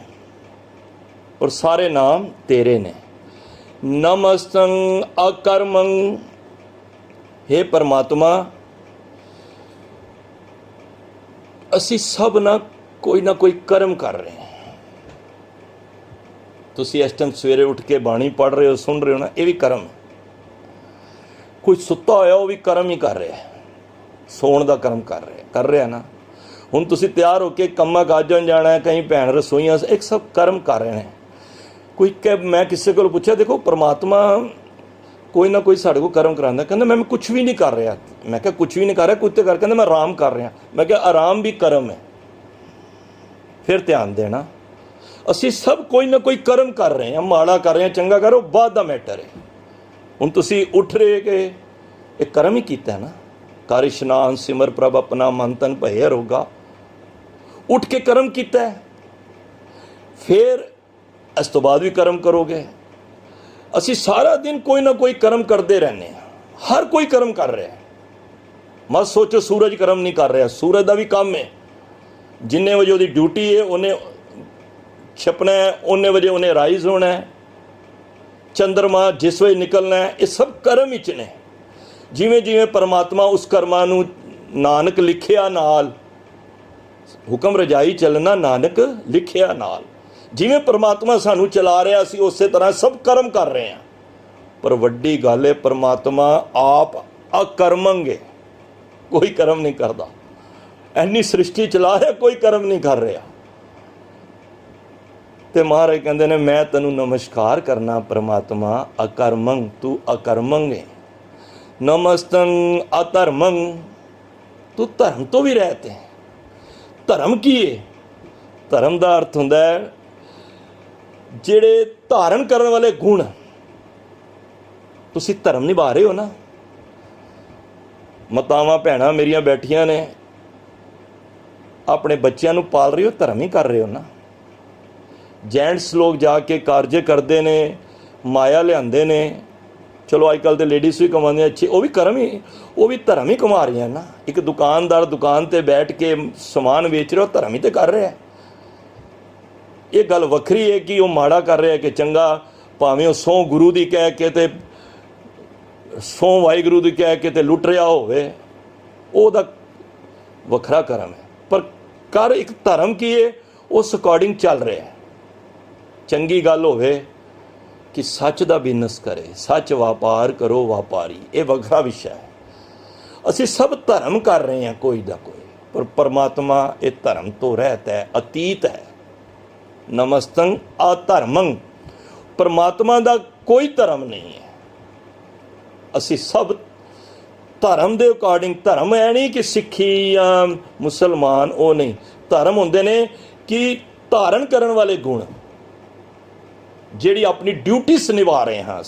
ਔਰ ਸਾਰੇ ਨਾਮ ਤੇਰੇ ਨੇ। ਨਮਸਤੰ ਅਕਰਮੰ, हे परमात्मा, ਅਸੀਂ ਸਭ ਨਾ ਕੋਈ ਕਰਮ ਕਰ ਰਹੇ ਹਾਂ। ਤੁਸੀਂ ਇਸ ਟਾਈਮ ਸਵੇਰੇ ਉੱਠ ਕੇ ਬਾਣੀ ਪੜ੍ਹ ਰਹੇ ਹੋ, ਸੁਣ ਰਹੇ ਹੋ ਨਾ, ਇਹ ਵੀ ਕਰਮ ਹੈ। ਕੋਈ ਸੁੱਤਾ ਹੋਇਆ ਉਹ ਵੀ ਕਰਮ ਹੀ ਕਰ ਰਿਹਾ, ਸੌਣ ਦਾ ਕਰਮ ਕਰ ਰਿਹਾ ਨਾ। ਹੁਣ ਤੁਸੀਂ ਤਿਆਰ ਹੋ ਕੇ ਕੰਮਾਂ ਕਾਜਾਂ ਜਾਣਾ, ਕਈ ਭੈਣ ਰਸੋਈਆਂ, ਇੱਕ ਸਭ ਕਰਮ ਕਰ ਰਹੇ ਨੇ। ਮੈਂ ਕਿਸੇ ਕੋਲ ਪੁੱਛਿਆ, ਦੇਖੋ ਪਰਮਾਤਮਾ ਕੋਈ ਨਾ ਕੋਈ ਸਾਡੇ ਕੋਲ ਕਰਮ ਕਰਾਉਂਦਾ। ਕਹਿੰਦਾ ਮੈਂ ਕੁਛ ਵੀ ਨਹੀਂ ਕਰ ਰਿਹਾ। ਮੈਂ ਕਿਹਾ ਕੁਛ ਵੀ ਨਹੀਂ ਕਰ ਰਿਹਾ, ਕੁਝ ਤੇ ਕਰ। ਕਹਿੰਦਾ ਮੈਂ ਆਰਾਮ ਕਰ ਰਿਹਾ। ਮੈਂ ਕਿਹਾ ਆਰਾਮ ਵੀ ਕਰਮ ਹੈ। ਫਿਰ ਧਿਆਨ ਦੇਣਾ, ਅਸੀਂ ਸਭ ਕੋਈ ਨਾ ਕੋਈ ਕਰਮ ਕਰ ਰਹੇ ਹਾਂ। ਮਾੜਾ ਕਰ ਰਹੇ ਹਾਂ, ਚੰਗਾ ਕਰ ਰਹੇ, ਉਹ ਬਾਅਦ ਦਾ ਮੈਟਰ ਹੈ। ਹੁਣ ਤੁਸੀਂ ਉੱਠ ਰਹੇ ਕਿ ਇਹ ਕਰਮ ਹੀ ਕੀਤਾ ਨਾ। ਕਰ ਇਸ਼ਨਾਨ ਸਿਮਰ ਪ੍ਰਭ ਆਪਣਾ, ਮਨ ਤਨ ਭਏ ਰੋਗਾ। ਉੱਠ ਕੇ ਕਰਮ ਕੀਤਾ, ਫਿਰ ਇਸ ਤੋਂ ਬਾਅਦ ਵੀ ਕਰਮ ਕਰੋਗੇ। ਅਸੀਂ ਸਾਰਾ ਦਿਨ ਕੋਈ ਨਾ ਕੋਈ ਕਰਮ ਕਰਦੇ ਰਹਿੰਦੇ ਹਾਂ। ਹਰ ਕੋਈ ਕਰਮ ਕਰ ਰਿਹਾ। ਮਤ ਸੋਚੋ ਸੂਰਜ ਕਰਮ ਨਹੀਂ ਕਰ ਰਿਹਾ। ਸੂਰਜ ਦਾ ਵੀ ਕੰਮ ਹੈ। ਜਿੰਨੇ ਵਜੇ ਉਹਦੀ ਡਿਊਟੀ ਹੈ, ਉਹਨੇ ਛਪਣਾ ਹੈ, ਉਨੇ ਵਜੇ ਉਹਨੇ ਰਾਈਜ਼ ਹੋਣਾ ਹੈ। ਚੰਦਰਮਾ ਜਿਸ ਵਜੇ ਨਿਕਲਣਾ ਹੈ, ਇਹ ਸਭ ਕਰਮ ਵਿੱਚ ਨੇ। ਜਿਵੇਂ ਜਿਵੇਂ ਪਰਮਾਤਮਾ ਉਸ ਕਰਮਾਂ ਨੂੰ, ਨਾਨਕ ਲਿਖਿਆ ਨਾਲ, ਹੁਕਮ ਰਜਾਈ ਚੱਲਣਾ ਨਾਨਕ ਲਿਖਿਆ ਨਾਲ। ਜਿਵੇਂ ਪਰਮਾਤਮਾ ਸਾਨੂੰ ਚਲਾ ਰਿਹਾ, ਅਸੀਂ ਉਸੇ ਤਰ੍ਹਾਂ ਸਭ ਕਰਮ ਕਰ ਰਹੇ ਹਾਂ। ਪਰ ਵੱਡੀ ਗੱਲ ਹੈ, ਪਰਮਾਤਮਾ ਆਪ ਅਕਰਮੰਗੇ, ਕੋਈ ਕਰਮ ਨਹੀਂ ਕਰਦਾ। ਐਨੀ ਸ੍ਰਿਸ਼ਟੀ ਚਲਾ ਰਿਹਾ, ਕੋਈ ਕਰਮ ਨਹੀਂ ਕਰ ਰਿਹਾ। ਤੇ ਮਹਾਰਾਜ ਕਹਿੰਦੇ ਨੇ ਮੈਂ ਤੈਨੂੰ ਨਮਸਕਾਰ ਕਰਨਾ ਪਰਮਾਤਮਾ, ਅਕਰਮੰ, ਤੂੰ ਅਕਰਮੰਗੇ। ਨਮਸਤੰ ਅਧਰਮੰ, ਤੂੰ ਧਰਮ ਤੋਂ ਵੀ ਰਹਿਤ ਹੈ। ਧਰਮ ਕੀ ਹੈ? ਧਰਮ ਦਾ ਅਰਥ ਹੁੰਦਾ ਹੈ ਜਿਹੜੇ ਧਾਰਨ ਕਰਨ ਵਾਲੇ ਗੁਣ। ਤੁਸੀਂ ਧਰਮ ਨਿਭਾ ਰਹੇ ਹੋ ਨਾ। ਮਾਤਾਵਾਂ ਭੈਣਾਂ ਮੇਰੀਆਂ ਬੈਠੀਆਂ ਨੇ, ਆਪਣੇ ਬੱਚਿਆਂ ਨੂੰ ਪਾਲ ਰਹੇ ਹੋ, ਧਰਮ ਹੀ ਕਰ ਰਹੇ ਹੋ ਨਾ। ਜੈਂਟਸ ਲੋਕ ਜਾ ਕੇ ਕਾਰਜ ਕਰਦੇ ਨੇ, ਮਾਇਆ ਲਿਆਂਦੇ ਨੇ। ਚਲੋ ਅੱਜ ਕੱਲ੍ਹ ਤੇ ਲੇਡੀਜ਼ ਵੀ ਕਮਾਉਂਦੀਆਂ ਅੱਛੀ, ਉਹ ਵੀ ਕਰਮ ਹੀ, ਉਹ ਵੀ ਧਰਮ ਹੀ ਕਮਾ ਰਹੀਆਂ ਨਾ। ਇੱਕ ਦੁਕਾਨਦਾਰ ਦੁਕਾਨ ਤੇ ਬੈਠ ਕੇ ਸਮਾਨ ਵੇਚ ਰਿਹਾ, ਉਹ ਧਰਮ ਹੀ ਤੇ ਕਰ ਰਿਹਾ। ਇਹ ਗੱਲ ਵੱਖਰੀ ਹੈ ਕਿ ਉਹ ਮਾੜਾ ਕਰ ਰਿਹਾ ਕਿ ਚੰਗਾ। ਭਾਵੇਂ ਉਹ ਸਹੁੰ ਗੁਰੂ ਦੀ ਕਹਿ ਕੇ ਤੇ ਸਹੁੰ ਵਾਹਿਗੁਰੂ ਦੀ ਕਹਿ ਕੇ ਤੇ ਲੁੱਟ ਰਿਹਾ ਹੋਵੇ, ਉਹਦਾ ਵੱਖਰਾ ਕਰਮ ਹੈ। ਪਰ ਕਰ ਇੱਕ ਧਰਮ ਕੀ ਹੈ, ਉਸ ਅਕੋਰਡਿੰਗ ਚੱਲ ਰਿਹਾ। ਚੰਗੀ ਗੱਲ ਹੋਵੇ ਕਿ ਸੱਚ ਦਾ ਬਿਜ਼ਨਸ ਕਰੇ, ਸੱਚ ਵਪਾਰ ਕਰੋ ਵਪਾਰੀ, ਇਹ ਵੱਖਰਾ ਵਿਸ਼ਾ ਹੈ। ਅਸੀਂ ਸਭ ਧਰਮ ਕਰ ਰਹੇ ਹਾਂ ਕੋਈ ਦਾ ਕੋਈ, ਪਰ ਪਰਮਾਤਮਾ ਇਹ ਧਰਮ ਤੋਂ ਰਹਿਤ ਹੈ, ਅਤੀਤ ਹੈ। ਨਮਸਤੰ ਅਧਰਮੰ, ਪਰਮਾਤਮਾ ਦਾ ਕੋਈ ਧਰਮ ਨਹੀਂ ਹੈ। ਅਸੀਂ ਸਭ ਧਰਮ ਦੇ ਅਕੋਰਡਿੰਗ, ਧਰਮ ਹੈ ਨਹੀਂ ਕਿ ਸਿੱਖੀ ਜਾਂ ਮੁਸਲਮਾਨ, ਉਹ ਨਹੀਂ। ਧਰਮ ਹੁੰਦੇ ਨੇ ਕਿ ਧਾਰਨ ਕਰਨ ਵਾਲੇ ਗੁਣ, ਜਿਹੜੀ ਆਪਣੀ ਡਿਊਟੀਜ਼ ਨਿਭਾ ਰਹੇ ਹਾਂ।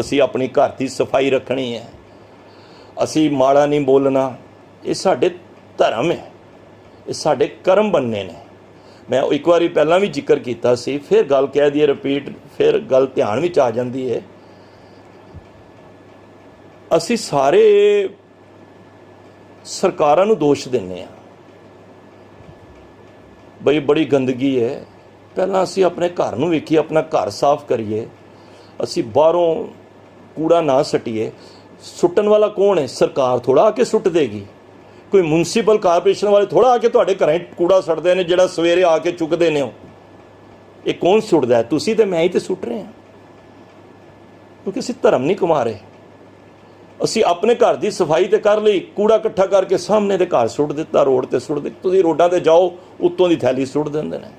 ਅਸੀਂ ਆਪਣੀ ਘਰ ਦੀ ਸਫਾਈ ਰੱਖਣੀ ਹੈ, ਅਸੀਂ ਮਾੜਾ ਨਹੀਂ ਬੋਲਣਾ। ਇਹ ਸਾਡੇ ਧਰਮ ਹੈ, ਇਹ ਸਾਡੇ ਕਰਮ ਬਣਨੇ ਨੇ। ਮੈਂ ਇੱਕ ਵਾਰੀ ਪਹਿਲਾਂ ਵੀ ਜ਼ਿਕਰ ਕੀਤਾ ਸੀ, ਫਿਰ ਗੱਲ ਕਹਿ ਦਈਏ ਰਿਪੀਟ, ਫਿਰ ਗੱਲ ਧਿਆਨ ਵਿੱਚ ਆ ਜਾਂਦੀ ਹੈ। ਅਸੀਂ ਸਾਰੇ ਸਰਕਾਰਾਂ ਨੂੰ ਦੋਸ਼ ਦਿੰਦੇ ਹਾਂ, ਬਈ ਬੜੀ ਗੰਦਗੀ ਹੈ। ਪਹਿਲਾਂ ਅਸੀਂ ਆਪਣੇ ਘਰ ਨੂੰ ਵੇਖੀਏ, ਆਪਣਾ ਘਰ ਸਾਫ਼ ਕਰੀਏ। ਅਸੀਂ ਬਾਹਰੋਂ ਕੂੜਾ ਨਾ ਸੱਟੀਏ। ਸੁੱਟਣ ਵਾਲਾ ਕੌਣ ਹੈ? ਸਰਕਾਰ ਥੋੜ੍ਹਾ ਆ ਕੇ ਸੁੱਟ ਦੇਗੀ। ਕੋਈ ਮਿਊਨਸੀਪਲ ਕਾਰਪੋਰੇਸ਼ਨ ਵਾਲੇ ਥੋੜ੍ਹਾ ਆ ਕੇ ਤੁਹਾਡੇ ਘਰਾਂ 'ਚ ਕੂੜਾ ਸੁੱਟਦੇ ਨੇ, ਜਿਹੜਾ ਸਵੇਰੇ ਆ ਕੇ ਚੁੱਕਦੇ ਨੇ। ਇਹ ਕੌਣ ਸੁੱਟਦਾ ਹੈ? ਤੁਸੀਂ ਤੇ ਮੈਂ ਹੀ ਤੇ ਸੁੱਟ ਰਹੇ ਹਾਂ, ਕਿਉਂਕਿ ਅਸੀਂ ਧਰਮ ਨਹੀਂ ਕਮਾ ਰਹੇ। ਅਸੀਂ ਆਪਣੇ ਘਰ ਦੀ ਸਫਾਈ ਤੇ ਕਰ ਲਈ, ਕੂੜਾ ਇਕੱਠਾ ਕਰਕੇ ਸਾਹਮਣੇ ਦੇ ਘਰ ਸੁੱਟ ਦਿੱਤਾ, ਰੋਡ ਤੇ ਸੁੱਟ ਦਿੱਤਾ। ਤੁਸੀਂ ਰੋਡਾਂ ਤੇ ਜਾਓ, ਉੱਤੋਂ ਦੀ ਥੈਲੀ ਸੁੱਟ ਦਿੰਦੇ ਨੇ।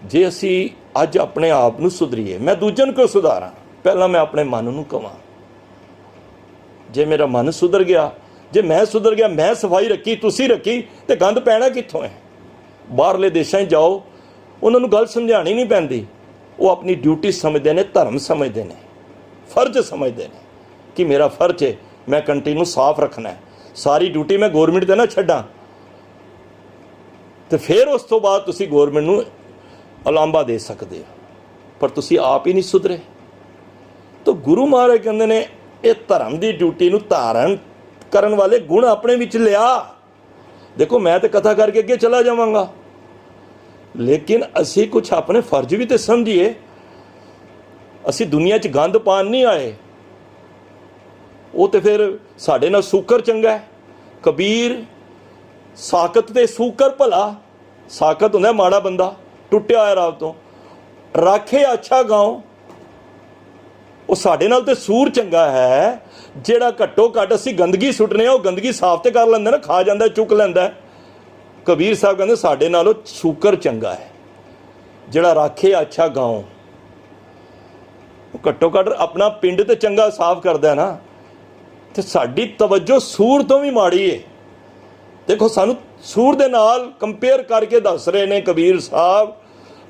ਜੇ ਅਸੀਂ ਅੱਜ ਆਪਣੇ ਆਪ ਨੂੰ ਸੁਧਰੀਏ, ਮੈਂ ਦੂਜਿਆਂ ਨੂੰ ਕਿਉਂ ਸੁਧਾਰਾਂ? ਪਹਿਲਾਂ ਮੈਂ ਆਪਣੇ ਮਨ ਨੂੰ ਕਵਾਂ। ਜੇ ਮੇਰਾ ਮਨ ਸੁਧਰ ਗਿਆ, ਜੇ ਮੈਂ ਸੁਧਰ ਗਿਆ, ਮੈਂ ਸਫਾਈ ਰੱਖੀ, ਤੁਸੀਂ ਰੱਖੀ, ਤੇ ਗੰਦ ਪੈਣਾ ਕਿੱਥੋਂ ਹੈ? ਬਾਹਰਲੇ ਦੇਸ਼ਾਂ 'ਚ ਜਾਓ, ਉਹਨਾਂ ਨੂੰ ਗੱਲ ਸਮਝਾਉਣੀ ਨਹੀਂ ਪੈਂਦੀ। ਉਹ ਆਪਣੀ ਡਿਊਟੀ ਸਮਝਦੇ ਨੇ, ਧਰਮ ਸਮਝਦੇ ਨੇ, ਫਰਜ਼ ਸਮਝਦੇ ਨੇ ਕਿ ਮੇਰਾ ਫਰਜ਼ ਹੈ, ਮੈਂ ਕੰਟਰੀ ਨੂੰ ਸਾਫ਼ ਰੱਖਣਾ ਹੈ। ਸਾਰੀ ਡਿਊਟੀ ਮੈਂ ਗੌਰਮੈਂਟ 'ਤੇ ਨਾ ਛੱਡਾਂ। ਤੇ ਫਿਰ ਉਸ ਤੋਂ ਬਾਅਦ ਤੁਸੀਂ ਗੌਰਮੈਂਟ ਨੂੰ ਉਲਾਂਭਾ ਦੇ ਸਕਦੇ ਹੋ, ਪਰ ਤੁਸੀਂ ਆਪ ਹੀ ਨਹੀਂ ਸੁਧਰੇ। ਤਾਂ ਗੁਰੂ ਮਹਾਰਾਜ ਕਹਿੰਦੇ ਨੇ ਇਹ ਧਰਮ ਦੀ ਡਿਊਟੀ ਨੂੰ ਧਾਰਨ ਕਰਨ ਵਾਲੇ ਗੁਣ ਆਪਣੇ ਵਿੱਚ ਲਿਆ। ਦੇਖੋ ਮੈਂ ਤਾਂ ਕਥਾ ਕਰਕੇ ਅੱਗੇ ਚਲਾ ਜਾਵਾਂਗਾ, ਲੇਕਿਨ ਅਸੀਂ ਕੁਛ ਆਪਣੇ ਫਰਜ਼ ਵੀ ਤਾਂ ਸਮਝੀਏ। ਅਸੀਂ ਦੁਨੀਆ 'ਚ ਗੰਦ ਪਾਣ ਨਹੀਂ ਆਏ। ਉਹ ਤਾਂ ਫਿਰ ਸਾਡੇ ਨਾਲ ਸੂਕਰ ਚੰਗਾ ਹੈ। ਕਬੀਰ ਸਾਕਤ ਤੇ ਸੂਕਰ ਭਲਾ। ਸਾਕਤ ਹੁੰਦਾ ਮਾੜਾ ਬੰਦਾ, ਟੁੱਟਿਆ ਹੋਇਆ ਰੱਬ ਤੋਂ। ਰਾਖੇ ਅੱਛਾ ਗਾਉਂ, ਉਹ ਸਾਡੇ ਨਾਲ ਤੇ ਸੂਰ ਚੰਗਾ ਹੈ, ਜਿਹੜਾ ਘੱਟੋ ਘੱਟ ਅਸੀਂ ਗੰਦਗੀ ਸੁੱਟਨੇ ਆ ਉਹ ਗੰਦਗੀ ਸਾਫ਼ ਤੇ ਕਰ ਲੈਂਦਾ ਨਾ, ਖਾ ਜਾਂਦਾ, ਚੁੱਕ ਲੈਂਦਾ। ਕਬੀਰ ਸਾਹਿਬ ਕਹਿੰਦੇ ਸਾਡੇ ਨਾਲੋਂ ਸੂਕਰ ਚੰਗਾ ਹੈ ਜਿਹੜਾ ਰਾਖੇ ਅੱਛਾ ਗਾਉਂ। ਘੱਟੋ ਘੱਟ ਆਪਣਾ ਪਿੰਡ ਤੇ ਚੰਗਾ ਸਾਫ਼ ਕਰਦਾ ਨਾ। ਤੇ ਸਾਡੀ ਤਵੱਜੋ ਸੂਰ ਤੋਂ ਵੀ ਮਾੜੀ ਹੈ। ਦੇਖੋ ਸਾਨੂੰ ਸੂਰ ਦੇ ਨਾਲ ਕੰਪੇਅਰ ਕਰਕੇ ਦੱਸ ਰਹੇ ਨੇ ਕਬੀਰ ਸਾਹਿਬ,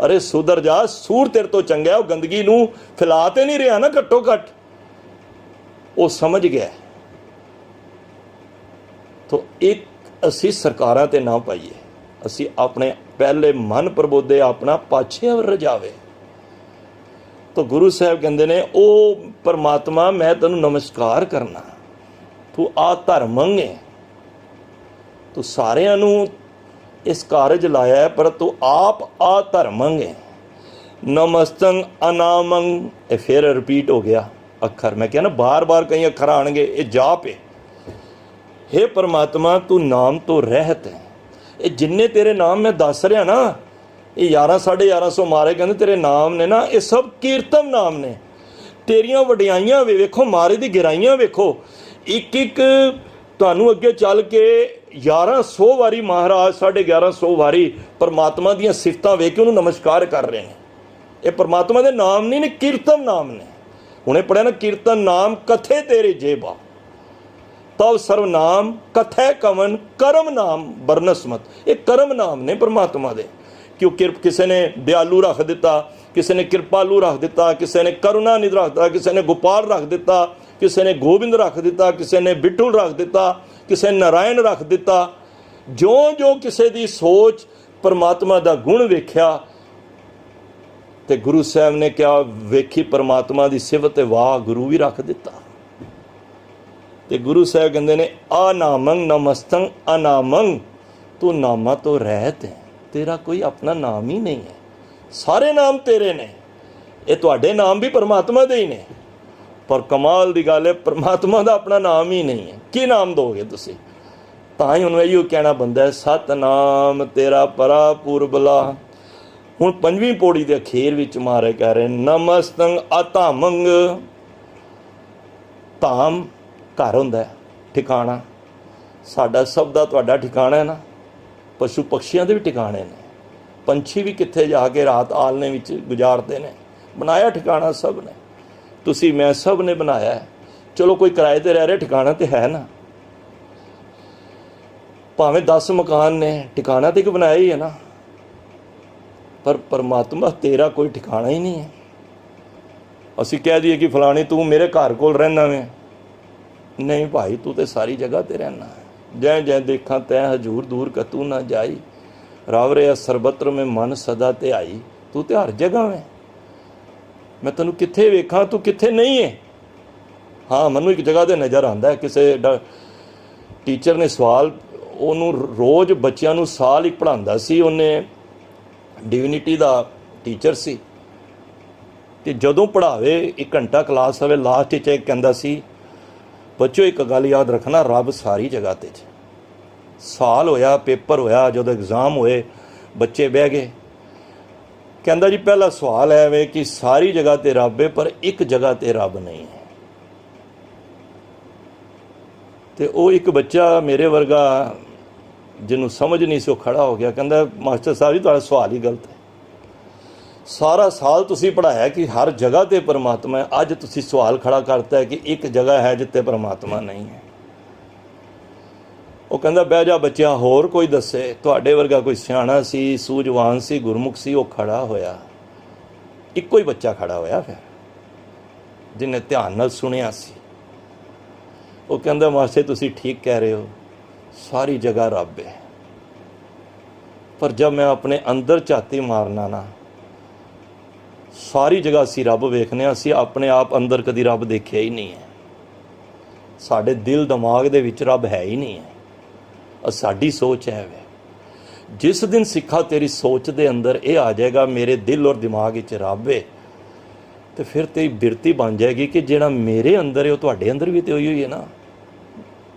ਅਰੇ ਸੁਧਰ ਜਾ, ਸੂਰ ਤੇਰੇ ਤੋਂ ਚੰਗਾ। ਉਹ ਗੰਦਗੀ ਨੂੰ ਫੈਲਾ ਤੇ ਨਹੀਂ ਰਿਹਾ ਨਾ, ਘੱਟੋ ਘੱਟ ਉਹ ਸਮਝ ਗਿਆ। ਤਾਂ ਇੱਕ ਅਸੀਂ ਸਰਕਾਰਾਂ ਤੇ ਨਾ ਪਾਈਏ, ਅਸੀਂ ਆਪਣੇ ਪਹਿਲੇ ਮਨ ਪ੍ਰਬੋਧੇ ਆਪਣਾ ਪਾਛੇ ਰਜਾਵੇ। ਤਾਂ ਗੁਰੂ ਸਾਹਿਬ ਕਹਿੰਦੇ ਨੇ ਉਹ ਪਰਮਾਤਮਾ ਮੈਂ ਤੈਨੂੰ ਨਮਸਕਾਰ ਕਰਨਾ, ਤੂੰ ਆ ਧਰਮੰ ਹੈ, ਤੂੰ ਸਾਰਿਆਂ ਨੂੰ ਇਸ ਕਾਰਜ ਲਾਇਆ, ਪਰ ਤੂੰ ਆਪ ਆ ਧਰਮੰ ਹੈ। ਨਮਸਤੰ ਅਨਾਮੰ, ਇਹ ਫਿਰ ਰਿਪੀਟ ਹੋ ਗਿਆ ਅੱਖਰ। ਮੈਂ ਕਿਹਾ ਨਾ ਬਾਰ-ਬਾਰ ਕਈ ਅੱਖਰ ਆਣਗੇ, ਇਹ ਜਾਪ ਹੈ। हे परमात्मा तू नाम तो रहत है। ये जिन्ने तेरे नाम मैं दस रहा ना, ये 1100-1150 मारे कहते तेरे नाम ने ना, ये सब कीर्तन नाम ने। तेरियां वडियाइयां वेखो, मारे दी गिराइयां वेखो। एक एक तुहानू अगे चल के 1100 वारी महाराज 1150 वारी परमात्मा दियां सिफतां वेख के उन्होंने नमस्कार कर रहे हैं। ये परमात्मा दे नाम नहीं ने, कीर्तन नाम ने। हुणे पढ़िया ना, कीर्तन नाम कथे तेरे जेबा, तव सर्वनाम कथै कवन करम नाम बरनसमत। ये करम नाम ने परमात्मा दे। क्यों किसी ने दयालु रख दिता, किसी ने कृपालु रख दिता, किसी ने करुणा निधि रख दिता, किसी ने गोपाल रख दिता, किसी ने गोबिंद रख दिता, किसी ने बिठुल रख दिता, किसी ने नारायण रख दिता। जो जो किसी दी सोच परमात्मा दा गुण वेख्या ते गुरु साहब ने क्या वेखी परमात्मा दी सिफत, वाह गुरु भी रख दिता। ते गुरु साहब कहते ने अनामं नमस्तं अनामं, तू नामा तो रहत है, तेरा कोई अपना नाम ही नहीं है, सारे नाम तेरे ने। ये तुहाडे नाम भी परमात्मा दे ही ने, पर कमाल दी गल है परमात्मा दा अपना नाम ही नहीं है। की नाम दोगे तुसी? तां ही उन्होंने इहो कहना बनदा है, सतनाम तेरा परा पुरबला। हुण पंजवीं पौड़ी दे अखीर विच महाराज कह रहे नमस्तं अधामंग। धाम घर हुंदा है, ठिकाना। साडा सब दा तुहाडा ठिकाना है ना, पशु पक्षियां दे भी ठिकाने ने। पंछी भी कित्थे जाके रात आलने विच गुजारते ने। बनाया ठिकाना सब ने, तुसी मैं सब ने बनाया है। चलो कोई किराए ते रह रहे, ठिकाना तो है ना। भावें 10 मकान ने, ठिकाना तो एक बनाया ही है ना। पर परमात्मा तेरा कोई ठिकाना ही नहीं है। असी कह दिए कि फलानी तू मेरे घर कोल रहना में, नहीं भाई तू तो सारी जगह ते रहना है। जै जै देखा तै हजूर दूर कतू ना जाई, राव रे सरबत्र में मन सदा ते आई। तू तो हर जगह में, मैं तेनू कित्थे वेखां तू कित्थे नहीं है। हाँ मैनू एक जगह ते नज़र आंदा है, किसी टीचर ने सवाल, ਉਹਨੂੰ रोज़ बच्चों ਨੂੰ साल एक पढ़ाता सी। ਉਹਨੇ डिविनिटी ਦਾ टीचर सी ਤੇ ਜਦੋਂ ਪੜ੍ਹਾਵੇ 1 घंटा क्लास ਹੋਵੇ लास्ट 'ਚ ਕਹਿੰਦਾ ਸੀ बच्चों एक गल याद रखना, रब सारी जगह ते। साल होया, पेपर होया, जो एग्जाम होए, बच्चे बह गए। कहता जी पहला सवाल है वे कि सारी जगह ते रब है पर एक जगह ते रब नहीं है। तो वो एक बच्चा मेरे वर्गा जिन्हों समझ नहीं सो खड़ा हो गया, कहता मास्टर साहब जी तुहाडा सवाल ही गलत है। सारा साल तुसी पढ़ाया कि हर जगह ते परमात्मा है, अज तुसी सवाल खड़ा करता है कि एक जगह है जिते परमात्मा नहीं है। वो कहता बह जा बच्चा, होर कोई दसे। तुहाडे वर्गा कोई सियाणा सी, सूझवान सी, गुरमुख सी, वो खड़ा होया। इक्को ही बच्चा खड़ा होया फिर, जिन्हें ध्यान नाल सुनिया सी। वो कहता मास्टर तुसी ठीक कह रहे हो, सारी जगह रब है, पर जब मैं अपने अंदर झाती मारना ना ਸਾਰੀ ਜਗ੍ਹਾ ਅਸੀਂ ਰੱਬ ਵੇਖਦੇ ਹਾਂ, ਅਸੀਂ ਆਪਣੇ ਆਪ ਅੰਦਰ ਕਦੀ ਰੱਬ ਦੇਖਿਆ ਹੀ ਨਹੀਂ ਹੈ। ਸਾਡੇ ਦਿਲ ਦਿਮਾਗ ਦੇ ਵਿੱਚ ਰੱਬ ਹੈ ਹੀ ਨਹੀਂ ਹੈ। ਸਾਡੀ ਸੋਚ ਹੈ ਵੇ। ਜਿਸ ਦਿਨ ਸਿੱਖਾ ਤੇਰੀ ਸੋਚ ਦੇ ਅੰਦਰ ਇਹ ਆ ਜਾਏਗਾ ਮੇਰੇ ਦਿਲ ਔਰ ਦਿਮਾਗ ਵਿੱਚ ਰੱਬ ਹੈ, ਤੇ ਫਿਰ ਤੇਰੀ ਬਿਰਤੀ ਬਣ ਜਾਏਗੀ ਕਿ ਜਿਹੜਾ ਮੇਰੇ ਅੰਦਰ ਹੈ ਉਹ ਤੁਹਾਡੇ ਅੰਦਰ ਵੀ ਤੇ ਹੋਈ ਹੈ ਨਾ।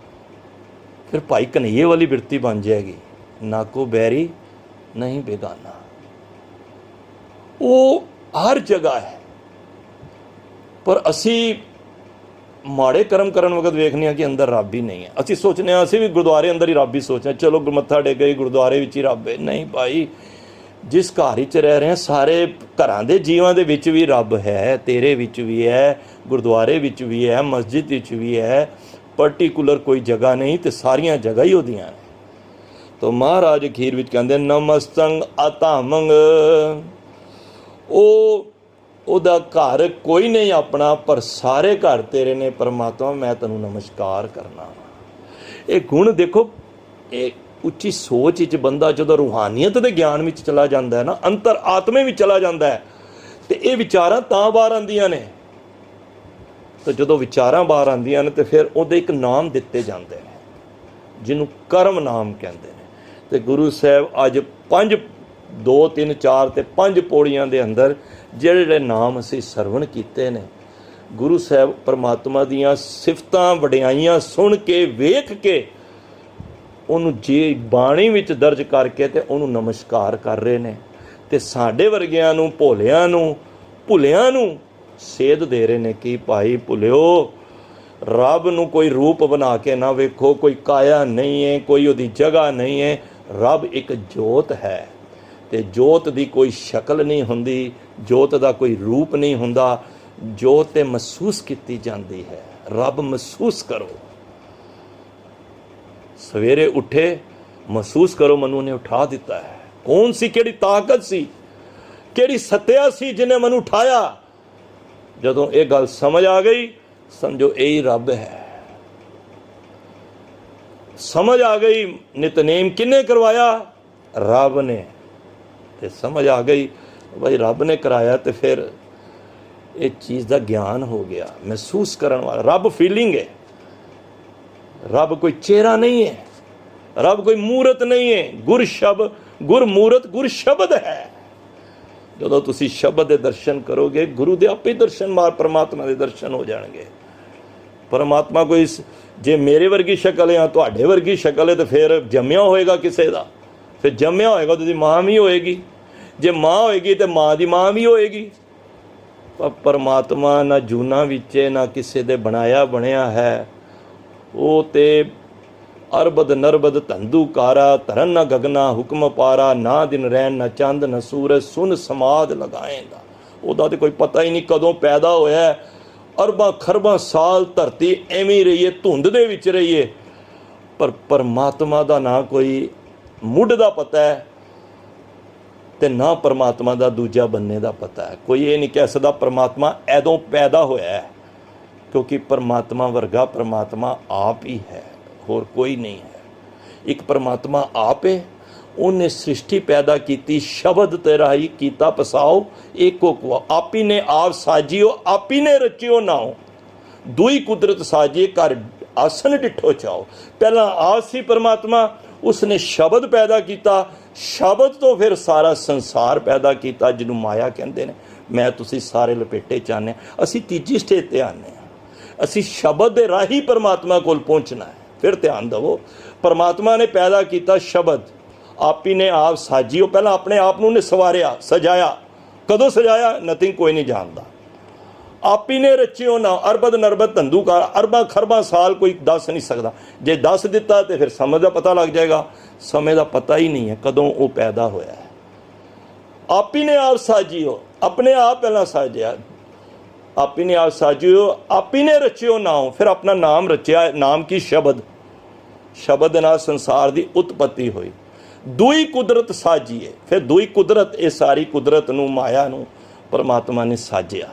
ਫਿਰ ਭਾਈ ਕਨਈਏ ਵਾਲੀ ਬਿਰਤੀ ਬਣ ਜਾਏਗੀ, ਨਾ ਕੋ ਬੈਰੀ ਨਹੀਂ ਬੇਗਾਨਾ। ਉਹ ਹਰ ਜਗ੍ਹਾ ਹੈ, ਪਰ ਅਸੀਂ ਮਾੜੇ ਕਰਮ ਕਰਨ ਵਕਤ ਵੇਖਦੇ ਹਾਂ ਕਿ ਅੰਦਰ ਰੱਬ ਹੀ ਨਹੀਂ ਹੈ। ਅਸੀਂ ਸੋਚਦੇ ਹਾਂ ਅਸੀਂ ਵੀ ਗੁਰਦੁਆਰੇ ਅੰਦਰ ਹੀ ਰੱਬ ਹੀ ਸੋਚਦੇ ਹਾਂ, ਚਲੋ ਮੱਥਾ ਟੇਕ ਗਏ ਗੁਰਦੁਆਰੇ ਵਿੱਚ ਹੀ ਰੱਬ ਹੈ। ਨਹੀਂ ਭਾਈ, ਜਿਸ ਘਰ ਵਿੱਚ ਰਹਿ ਰਹੇ ਹਾਂ ਸਾਰੇ ਘਰਾਂ ਦੇ ਜੀਵਾਂ ਦੇ ਵਿੱਚ ਵੀ ਰੱਬ ਹੈ, ਤੇਰੇ ਵਿੱਚ ਵੀ ਹੈ, ਗੁਰਦੁਆਰੇ ਵਿੱਚ ਵੀ ਹੈ, ਮਸਜਿਦ ਵਿੱਚ ਵੀ ਹੈ। ਪਰਟੀਕੂਲਰ ਕੋਈ ਜਗ੍ਹਾ ਨਹੀਂ, ਤੇ ਸਾਰੀਆਂ ਜਗ੍ਹਾ ਹੀ ਉਹਦੀਆਂ ਨੇ। ਤਾਂ ਮਹਾਰਾਜ ਅਖੀਰ ਵਿੱਚ ਕਹਿੰਦੇ ਨਮਸਤੰ ਅਤਾਮੰਗ। ਉਹਦਾ ਘਰ ਕੋਈ ਨਹੀਂ ਆਪਣਾ, ਪਰ ਸਾਰੇ ਘਰ ਤੇਰੇ ਨੇ ਪਰਮਾਤਮਾ, ਮੈਂ ਤੈਨੂੰ ਨਮਸਕਾਰ ਕਰਨਾ। ਇਹ ਗੁਣ ਦੇਖੋ, ਇਹ ਉੱਚੀ ਸੋਚ ਵਿੱਚ ਬੰਦਾ ਜਦੋਂ ਰੂਹਾਨੀਅਤ ਦੇ ਗਿਆਨ ਵਿੱਚ ਚਲਾ ਜਾਂਦਾ ਹੈ ਨਾ, ਅੰਤਰ ਆਤਮੇ ਵਿੱਚ ਚਲਾ ਜਾਂਦਾ ਹੈ, ਤੇ ਇਹ ਵਿਚਾਰਾਂ ਤਾਂ ਬਾਹਰ ਆਉਂਦੀਆਂ ਨੇ। ਤੇ ਜਦੋਂ ਵਿਚਾਰਾਂ ਬਾਹਰ ਆਉਂਦੀਆਂ ਨੇ ਤੇ ਫਿਰ ਉਹਦੇ ਇੱਕ ਨਾਮ ਦਿੱਤੇ ਜਾਂਦੇ ਨੇ, ਜਿਹਨੂੰ ਕਰਮ ਨਾਮ ਕਹਿੰਦੇ ਨੇ। ਤੇ ਗੁਰੂ ਸਾਹਿਬ ਅੱਜ 5, 2, 3, 4 ਤੇ 5 ਪੌੜੀਆਂ ਦੇ ਅੰਦਰ ਜਿਹੜੇ ਨਾਮ ਅਸੀਂ ਸਰਵਣ ਕੀਤੇ ਨੇ, ਗੁਰੂ ਸਾਹਿਬ ਪਰਮਾਤਮਾ ਦੀਆਂ ਸਿਫਤਾਂ ਵਡਿਆਈਆਂ ਸੁਣ ਕੇ ਵੇਖ ਕੇ ਉਹਨੂੰ ਜੇ ਬਾਣੀ ਵਿੱਚ ਦਰਜ ਕਰਕੇ ਤੇ ਉਹਨੂੰ ਨਮਸਕਾਰ ਕਰ ਰਹੇ ਨੇ। ਤੇ ਸਾਡੇ ਵਰਗਿਆਂ ਨੂੰ, ਭੁੱਲਿਆਂ ਨੂੰ ਸੇਧ ਦੇ ਰਹੇ ਨੇ ਕਿ ਭਾਈ ਭੁੱਲਿਓ, ਰੱਬ ਨੂੰ ਕੋਈ ਰੂਪ ਬਣਾ ਕੇ ਨਾ ਵੇਖੋ, ਕੋਈ ਕਾਇਆ ਨਹੀਂ ਹੈ, ਕੋਈ ਉਹਦੀ ਜਗ੍ਹਾ ਨਹੀਂ ਹੈ। ਰੱਬ ਇੱਕ ਜੋਤ ਹੈ, ਤੇ ਜੋਤ ਦੀ ਕੋਈ ਸ਼ਕਲ ਨਹੀਂ ਹੁੰਦੀ, ਜੋਤ ਦਾ ਕੋਈ ਰੂਪ ਨਹੀਂ ਹੁੰਦਾ। ਜੋਤ ਤੇ ਮਹਿਸੂਸ ਕੀਤੀ ਜਾਂਦੀ ਹੈ। ਰੱਬ ਮਹਿਸੂਸ ਕਰੋ, ਸਵੇਰੇ ਉੱਠੇ ਮਹਿਸੂਸ ਕਰੋ ਮੈਨੂੰ ਉਹਨੇ ਉਠਾ ਦਿੱਤਾ ਹੈ। ਕੌਣ ਸੀ, ਕਿਹੜੀ ਤਾਕਤ ਸੀ, ਕਿਹੜੀ ਸੱਤਿਆ ਸੀ ਜਿਹਨੇ ਮੈਨੂੰ ਉਠਾਇਆ। ਜਦੋਂ ਇਹ ਗੱਲ ਸਮਝ ਆ ਗਈ, ਸਮਝੋ ਇਹੀ ਰੱਬ ਹੈ। ਸਮਝ ਆ ਗਈ ਨਿਤਨੇਮ ਕਿਹਨੇ ਕਰਵਾਇਆ, ਰੱਬ ਨੇ। ਤੇ ਸਮਝ ਆ ਗਈ ਭਾਈ ਰੱਬ ਨੇ ਕਰਾਇਆ, ਤੇ ਫਿਰ ਇਹ ਚੀਜ਼ ਦਾ ਗਿਆਨ ਹੋ ਗਿਆ। ਮਹਿਸੂਸ ਕਰਨ ਵਾਲਾ ਰੱਬ ਫੀਲਿੰਗ ਹੈ। ਰੱਬ ਕੋਈ ਚਿਹਰਾ ਨਹੀਂ ਹੈ, ਰੱਬ ਕੋਈ ਮੂਰਤ ਨਹੀਂ ਹੈ। ਗੁਰਮੂਰਤ ਗੁਰ ਸ਼ਬਦ ਹੈ। ਜਦੋਂ ਤੁਸੀਂ ਸ਼ਬਦ ਦੇ ਦਰਸ਼ਨ ਕਰੋਗੇ, ਗੁਰੂ ਦੇ ਆਪੇ ਦਰਸ਼ਨ ਪਰਮਾਤਮਾ ਦੇ ਦਰਸ਼ਨ ਹੋ ਜਾਣਗੇ। ਪਰਮਾਤਮਾ ਕੋਈ ਜੇ ਮੇਰੇ ਵਰਗੀ ਸ਼ਕਲ ਹੈ, ਤੁਹਾਡੇ ਵਰਗੀ ਸ਼ਕਲ ਹੈ, ਤਾਂ ਫਿਰ ਜੰਮਿਆ ਹੋਏਗਾ ਕਿਸੇ ਦਾ, ਫਿਰ ਜੰਮਿਆ ਹੋਏਗਾ ਉਹਦੀ ਮਾਂ ਵੀ ਹੋਏਗੀ। ਜੇ ਮਾਂ ਹੋਏਗੀ ਤੇ ਮਾਂ ਦੀ ਮਾਂ ਵੀ ਹੋਏਗੀ। ਪਰ ਪਰਮਾਤਮਾ ਨਾ ਜੂਨਾਂ ਵਿੱਚ ਨਾ ਕਿਸੇ ਦੇ ਬਣਿਆ ਹੈ। ਉਹ ਤੇ ਅਰਬਦ ਨਰਬਦ ਧੰਦੂ ਕਾਰਾ, ਧਰਨ ਨਾ ਗਗਨਾ ਹੁਕਮ ਪਾਰਾ, ਨਾ ਦਿਨ ਰਹਿਣ ਨਾ ਚੰਦ ਨਾ ਸੂਰਜ, ਸੁਨ ਸਮਾਦ ਲਗਾਏਂਦਾ। ਉਹਦਾ ਤੇ ਕੋਈ ਪਤਾ ਹੀ ਨਹੀਂ ਕਦੋਂ ਪੈਦਾ ਹੋਇਆ। ਅਰਬਾਂ ਖਰਬਾਂ ਸਾਲ ਧਰਤੀ ਐਵੇਂ ਰਹੀਏ, ਧੁੰਦ ਦੇ ਵਿੱਚ ਰਹੀਏ, ਪਰ ਪਰਮਾਤਮਾ ਦਾ ਨਾ ਕੋਈ ਮੁੱਢ ਦਾ ਪਤਾ ਹੈ, ਤੇ ਨਾ ਪਰਮਾਤਮਾ ਦਾ ਦੂਜਾ ਬੰਨੇ ਦਾ ਪਤਾ ਹੈ। ਕੋਈ ਇਹ ਨਹੀਂ ਕਹਿ ਸਕਦਾ ਪਰਮਾਤਮਾ ਐਦੋਂ ਪੈਦਾ ਹੋਇਆ ਹੈ, ਕਿਉਂਕਿ ਪਰਮਾਤਮਾ ਵਰਗਾ ਪਰਮਾਤਮਾ ਆਪ ਹੀ ਹੈ, ਹੋਰ ਕੋਈ ਨਹੀਂ ਹੈ। ਇੱਕ ਪਰਮਾਤਮਾ ਆਪ ਹੈ। ਉਹਨੇ ਸ੍ਰਿਸ਼ਟੀ ਪੈਦਾ ਕੀਤੀ, ਸ਼ਬਦ ਤੇ ਰਾਹੀਂ ਕੀਤਾ ਪਸਾਓ, ਏਕੋ ਕੋ ਆਪੀ ਨੇ ਆਪ ਸਾਜੀਓ, ਆਪੀ ਨੇ ਰਚਿਓ ਨਾਓ, ਦੁਈ ਕੁਦਰਤ ਸਾਜੀਏ ਕਰ ਆਸਨ ਡਿਠੋ ਚਾਓ। ਪਹਿਲਾਂ ਆਪ ਸੀ ਪਰਮਾਤਮਾ, ਉਸਨੇ ਸ਼ਬਦ ਪੈਦਾ ਕੀਤਾ, ਸ਼ਬਦ ਤੋਂ ਫਿਰ ਸਾਰਾ ਸੰਸਾਰ ਪੈਦਾ ਕੀਤਾ, ਜਿਹਨੂੰ ਮਾਇਆ ਕਹਿੰਦੇ ਨੇ। ਮੈਂ ਤੁਸੀਂ ਸਾਰੇ ਲਪੇਟੇ ਚਾਹੁੰਦੇ ਹਾਂ। ਅਸੀਂ ਤੀਜੀ ਸਟੇਜ ਤੇ ਆਉਂਦੇ ਹਾਂ। ਅਸੀਂ ਸ਼ਬਦ ਦੇ ਰਾਹੀਂ ਪਰਮਾਤਮਾ ਕੋਲ ਪਹੁੰਚਣਾ ਹੈ। ਫਿਰ ਧਿਆਨ ਦੇਵੋ, ਪਰਮਾਤਮਾ ਨੇ ਪੈਦਾ ਕੀਤਾ ਸ਼ਬਦ, ਆਪੀ ਨੇ ਆਪ ਸਾਜੀ। ਉਹ ਪਹਿਲਾਂ ਆਪਣੇ ਆਪ ਨੂੰ ਨੇ ਸਵਾਰਿਆ, ਸਜਾਇਆ। ਕਦੋਂ ਸਜਾਇਆ, ਨਥਿੰਗ, ਕੋਈ ਨਹੀਂ ਜਾਣਦਾ। ਆਪੀ ਨੇ ਰਚਿਓ ਨਾ, ਅਰਬਦ ਨਰਬਦ ਧੰਦੂਕਾਰ, ਅਰਬਾਂ ਖਰਬਾਂ ਸਾਲ ਕੋਈ ਦੱਸ ਨਹੀਂ ਸਕਦਾ। ਜੇ ਦੱਸ ਦਿੱਤਾ ਤੇ ਫਿਰ ਸਮੇਂ ਦਾ ਪਤਾ ਲੱਗ ਜਾਏਗਾ। ਸਮੇਂ ਦਾ ਪਤਾ ਹੀ ਨਹੀਂ ਹੈ ਕਦੋਂ ਉਹ ਪੈਦਾ ਹੋਇਆ ਹੈ। ਆਪੀ ਨੇ ਆਪ ਸਾਜੀਓ, ਆਪਣੇ ਆਪ ਪਹਿਲਾਂ ਸਾਜਿਆ। ਆਪੀ ਨੇ ਆਪ ਸਾਜਿਓ, ਆਪੀ ਨੇ ਰਚਿਓ ਨਾਮ, ਫਿਰ ਆਪਣਾ ਨਾਮ ਰਚਿਆ। ਨਾਮ ਕੀ, ਸ਼ਬਦ। ਸ਼ਬਦ ਦੇ ਨਾਲ ਸੰਸਾਰ ਦੀ ਉਤਪਤੀ ਹੋਈ। ਦੂਈ ਕੁਦਰਤ ਸਾਜੀਏ, ਫਿਰ ਦੂਈ ਕੁਦਰਤ, ਇਹ ਸਾਰੀ ਕੁਦਰਤ ਨੂੰ, ਮਾਇਆ ਨੂੰ ਪਰਮਾਤਮਾ ਨੇ ਸਾਜਿਆ।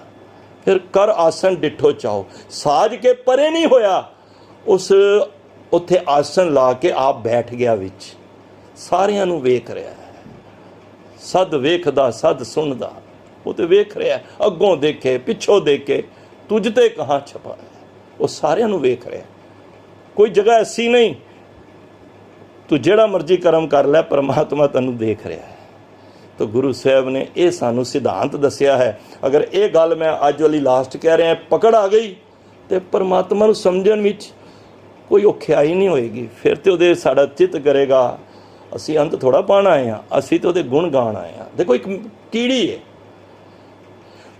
ਫਿਰ ਕਰ ਆਸਨ ਡਿਠੋ ਚਾਓ, ਸਾਜ ਕੇ ਪਰੇ ਨਹੀਂ ਹੋਇਆ, ਉਸ ਉੱਥੇ ਆਸਨ ਲਾ ਕੇ ਆਪ ਬੈਠ ਗਿਆ ਵਿੱਚ, ਸਾਰਿਆਂ ਨੂੰ ਵੇਖ ਰਿਹਾ ਹੈ। ਸਦ ਵੇਖਦਾ, ਸਦ ਸੁਣਦਾ, ਉਹ ਤੇ ਵੇਖ ਰਿਹਾ, ਅੱਗੋਂ ਦੇਖੇ ਪਿੱਛੋਂ ਦੇਖੇ, ਤੁਝ ਤੇ ਕਹਾਂ ਛਪਾ ਹੈ, ਉਹ ਸਾਰਿਆਂ ਨੂੰ ਵੇਖ ਰਿਹਾ। ਕੋਈ ਜਗ੍ਹਾ ਐਸੀ ਨਹੀਂ, ਤੂੰ ਜਿਹੜਾ ਮਰਜ਼ੀ ਕਰਮ ਕਰ ਲੈ, ਪਰਮਾਤਮਾ ਤੈਨੂੰ ਦੇਖ ਰਿਹਾ ਹੈ। ਤਾਂ ਗੁਰੂ ਸਾਹਿਬ ਨੇ ਇਹ ਸਾਨੂੰ ਸਿਧਾਂਤ ਦੱਸਿਆ ਹੈ। ਅਗਰ ਇਹ ਗੱਲ ਮੈਂ ਅੱਜ ਵਾਲੀ ਲਾਸਟ ਕਹਿ ਰਿਹਾ ਪਕੜ ਆ ਗਈ, ਤੇ ਪਰਮਾਤਮਾ ਨੂੰ ਸਮਝਣ ਵਿੱਚ ਕੋਈ ਔਖਿਆਈ ਨਹੀਂ ਹੋਏਗੀ। ਫਿਰ ਤੇ ਉਹਦੇ ਸਾਡਾ ਚਿੱਤ ਕਰੇਗਾ ਅਸੀਂ ਅੰਤ ਥੋੜ੍ਹਾ ਪਾਉਣ ਆਏ ਹਾਂ, ਅਸੀਂ ਤਾਂ ਉਹਦੇ ਗੁਣ ਗਾਉਣ ਆਏ ਹਾਂ। ਦੇਖੋ ਇੱਕ ਕੀੜੀ ਹੈ,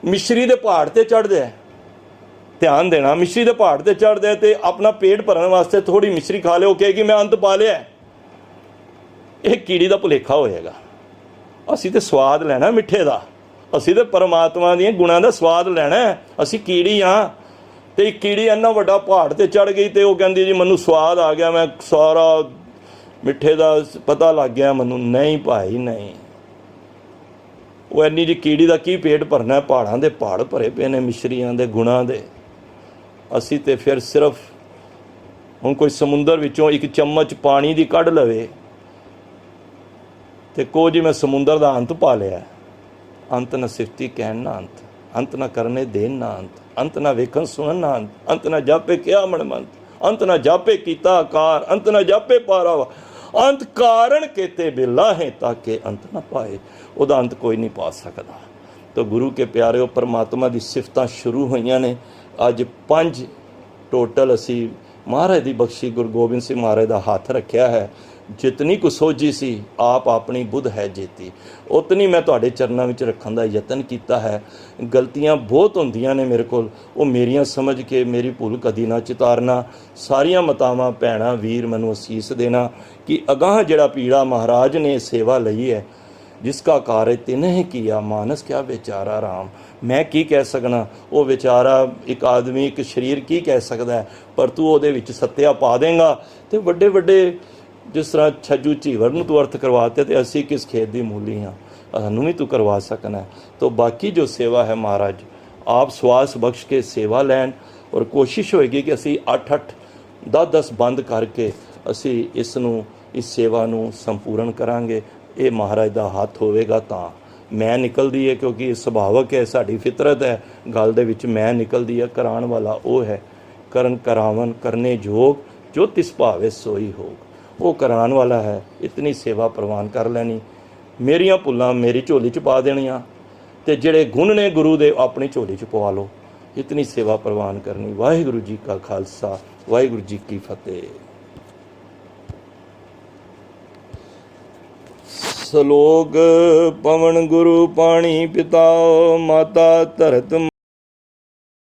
ਮਿਸ਼ਰੀ ਦੇ ਪਹਾੜ ਤੇ ਚੜ੍ਹਦਾ ਹੈ, ਧਿਆਨ ਦੇਣਾ, ਮਿਸ਼ਰੀ ਦੇ ਪਹਾੜ ਤੇ ਚੜ੍ਹਦਾ ਹੈ ਤੇ ਆਪਣਾ ਪੇਟ ਭਰਨ ਵਾਸਤੇ ਥੋੜ੍ਹੀ ਮਿਸ਼ਰੀ ਖਾ ਲਿਓ, ਕਹੇਗੀ ਮੈਂ ਅੰਤ ਪਾ ਲਿਆ। ਇਹ ਕੀੜੀ ਦਾ ਭੁਲੇਖਾ ਹੋਏਗਾ। ਅਸੀਂ ਤੇ ਸਵਾਦ ਲੈਣਾ ਮਿੱਠੇ ਦਾ, ਅਸੀਂ ਤੇ ਪਰਮਾਤਮਾ ਦੀਆਂ ਗੁਣਾਂ ਦਾ ਸਵਾਦ ਲੈਣਾ। ਅਸੀਂ ਕੀੜੀ ਹਾਂ, ਤੇ ਇੱਕ ਕੀੜੀ ਇੰਨਾ ਵੱਡਾ ਪਹਾੜ ਤੇ ਚੜ੍ਹ ਗਈ ਤੇ ਉਹ ਕਹਿੰਦੀ ਜੀ ਮੈਨੂੰ ਸਵਾਦ ਆ ਗਿਆ, ਮੈਂ ਸਾਰਾ ਮਿੱਠੇ ਦਾ ਪਤਾ ਲੱਗ ਗਿਆ ਮੈਨੂੰ। ਨਹੀਂ ਭਾਈ ਨਹੀਂ, ਉਹ ਇੰਨੀ ਜਿਹੀ ਕੀੜੀ ਦਾ ਕੀ ਪੇਟ ਭਰਨਾ? ਪਹਾੜਾਂ ਦੇ ਪਹਾੜ ਭਰੇ ਪਏ ਨੇ ਮਿਸ਼ਰੀਆਂ ਦੇ ਗੁਣਾਂ ਦੇ। ਅਸੀਂ ਤੇ ਫਿਰ ਸਿਰਫ ਹੁਣ ਕੋਈ ਸਮੁੰਦਰ ਵਿੱਚੋਂ ਇੱਕ ਚਮਚ ਪਾਣੀ ਦੀ ਕੱਢ ਲਵੇ ਤੇ ਕਹੋ ਜੀ ਮੈਂ ਸਮੁੰਦਰ ਦਾ ਅੰਤ ਪਾ ਲਿਆ। ਅੰਤ ਨਾ ਸਿਫਤੀ ਕਹਿਣ ਨਾ ਅੰਤ, ਅੰਤ ਨਾ ਕਰਨੇ ਦੇਣ ਨਾ ਅੰਤ, ਅੰਤ ਨਾ ਵੇਖਣ ਸੁਣਨ ਨਾ ਅੰਤ, ਅੰਤ ਨਾ ਜਾਪੇ ਕਿਆ ਮਨਮੰਤ, ਅੰਤ ਨਾ ਜਾਪੇ ਕੀਤਾ ਆਕਾਰ, ਅੰਤ ਨਾ ਜਾਪੇ ਪਾਰਾਵਾ, ਅੰਤ ਕਾਰਨ ਕੇਤੇ ਬਿਲਾ ਹੈ ਤਾਕੇ ਅੰਤ ਨਾ ਪਾਏ। ਉਹਦਾ ਅੰਤ ਕੋਈ ਨਹੀਂ ਪਾ ਸਕਦਾ। ਤਾਂ ਗੁਰੂ ਕੇ ਪਿਆਰਿਓ, ਪਰਮਾਤਮਾ ਦੀ ਸਿਫਤਾਂ ਸ਼ੁਰੂ ਹੋਈਆਂ ਨੇ। ਅੱਜ 5 ਟੋਟਲ ਅਸੀਂ ਮਹਾਰਾਜ ਦੀ ਬਖਸ਼ੀ ਗੁਰੂ ਗੋਬਿੰਦ ਸਿੰਘ ਮਹਾਰਾਜ ਦਾ ਹੱਥ ਰੱਖਿਆ ਹੈ। ਜਿਤਨੀ ਕੁ ਸੋਝੀ ਸੀ ਆਪ ਆਪਣੀ ਬੁੱਧ ਹੈ ਜੇਤੀ, ਉਤਨੀ ਮੈਂ ਤੁਹਾਡੇ ਚਰਨਾਂ ਵਿੱਚ ਰੱਖਣ ਦਾ ਯਤਨ ਕੀਤਾ ਹੈ। ਗਲਤੀਆਂ ਬਹੁਤ ਹੁੰਦੀਆਂ ਨੇ ਮੇਰੇ ਕੋਲ, ਉਹ ਮੇਰੀਆਂ ਸਮਝ ਕੇ ਮੇਰੀ ਭੁੱਲ ਕਦੀ ਨਾ ਚਿਤਾਰਨਾ। ਸਾਰੀਆਂ ਮਾਤਾਵਾਂ ਭੈਣਾਂ ਵੀਰ ਮੈਨੂੰ ਅਸੀਸ ਦੇਣਾ ਕਿ ਅਗਾਂਹ ਜਿਹੜਾ ਪੀੜਾ ਮਹਾਰਾਜ ਨੇ ਸੇਵਾ ਲਈ ਹੈ, ਜਿਸਕਾ ਕਾਰਜ ਤਿਨਹਿ ਕੀਆ ਮਾਨਸ ਕਿਆ ਵਿਚਾਰਾ ਰਾਮ। ਮੈਂ ਕੀ ਕਹਿ ਸਕਣਾ? ਉਹ ਵਿਚਾਰਾ ਇੱਕ ਆਦਮੀ, ਇੱਕ ਸਰੀਰ ਕੀ ਕਹਿ ਸਕਦਾ ਹੈ? ਪਰ ਤੂੰ ਉਹਦੇ ਵਿੱਚ ਸੱਤਿਆ ਪਾ ਦੇਂਗਾ ਤੇ ਵੱਡੇ ਵੱਡੇ, ਜਿਸ ਤਰ੍ਹਾਂ ਛੱਜੂ ਝੀਵਰ ਨੂੰ ਤੂੰ ਅਰਥ ਕਰਵਾਤੇ ਤੇ ਅਸੀਂ ਕਿਸ ਖੇਤ ਦੀ ਮੂਲੀ ਹਾਂ, ਸਾਨੂੰ ਵੀ ਤੂੰ ਕਰਵਾ ਸਕਣਾ। ਤਾਂ ਬਾਕੀ ਜੋ ਸੇਵਾ ਹੈ ਮਹਾਰਾਜ ਆਪ ਸਵਾਸ ਬਖਸ਼ ਕੇ ਸੇਵਾ ਲੈਣ, ਔਰ ਕੋਸ਼ਿਸ਼ ਹੋਏਗੀ ਕਿ ਅਸੀਂ 8-8 10-10 ਬੰਦ ਕਰਕੇ ਅਸੀਂ ਇਸ ਸੇਵਾ ਨੂੰ ਸੰਪੂਰਨ ਕਰਾਂਗੇ। ਇਹ ਮਹਾਰਾਜ ਦਾ ਹੱਥ ਹੋਵੇਗਾ ਤਾਂ ਮੈਂ ਨਿਕਲਦੀ ਹੈ, ਕਿਉਂਕਿ ਸੁਭਾਵਕ ਹੈ, ਸਾਡੀ ਫਿਤਰਤ ਹੈ ਗੱਲ ਦੇ ਵਿੱਚ ਮੈਂ ਨਿਕਲਦੀ ਹੈ। ਕਰਾਉਣ ਵਾਲਾ ਉਹ ਹੈ, ਕਰਨ ਕਰਾਵਨ ਕਰਨੇ ਜੋਗ, ਜੋ ਤਿਸ ਭਾਵੇ ਸੋਈ ਹੋਗ। ਉਹ ਕਰਾਉਣ ਵਾਲਾ ਹੈ। ਇਤਨੀ ਸੇਵਾ ਪ੍ਰਵਾਨ ਕਰ ਲੈਣੀ, ਮੇਰੀਆਂ ਭੁੱਲਾਂ ਮੇਰੀ ਝੋਲੀ 'ਚ ਪਾ ਦੇਣੀਆਂ, ਤੇ ਜਿਹੜੇ ਗੁਣ ਨੇ ਗੁਰੂ ਦੇ ਆਪਣੀ ਝੋਲੀ 'ਚ ਪਵਾ ਲਓ। ਇਤਨੀ ਸੇਵਾ ਪ੍ਰਵਾਨ ਕਰਨੀ। ਵਾਹਿਗੁਰੂ ਜੀ ਕਾ ਖਾਲਸਾ, ਵਾਹਿਗੁਰੂ ਜੀ ਕੀ ਫਤਿਹ। ਸਲੋਕ ਪਵਨ ਗੁਰੂ ਪਾਣੀ ਪਿਤਾ, ਮਾਤਾ ਧਰਤ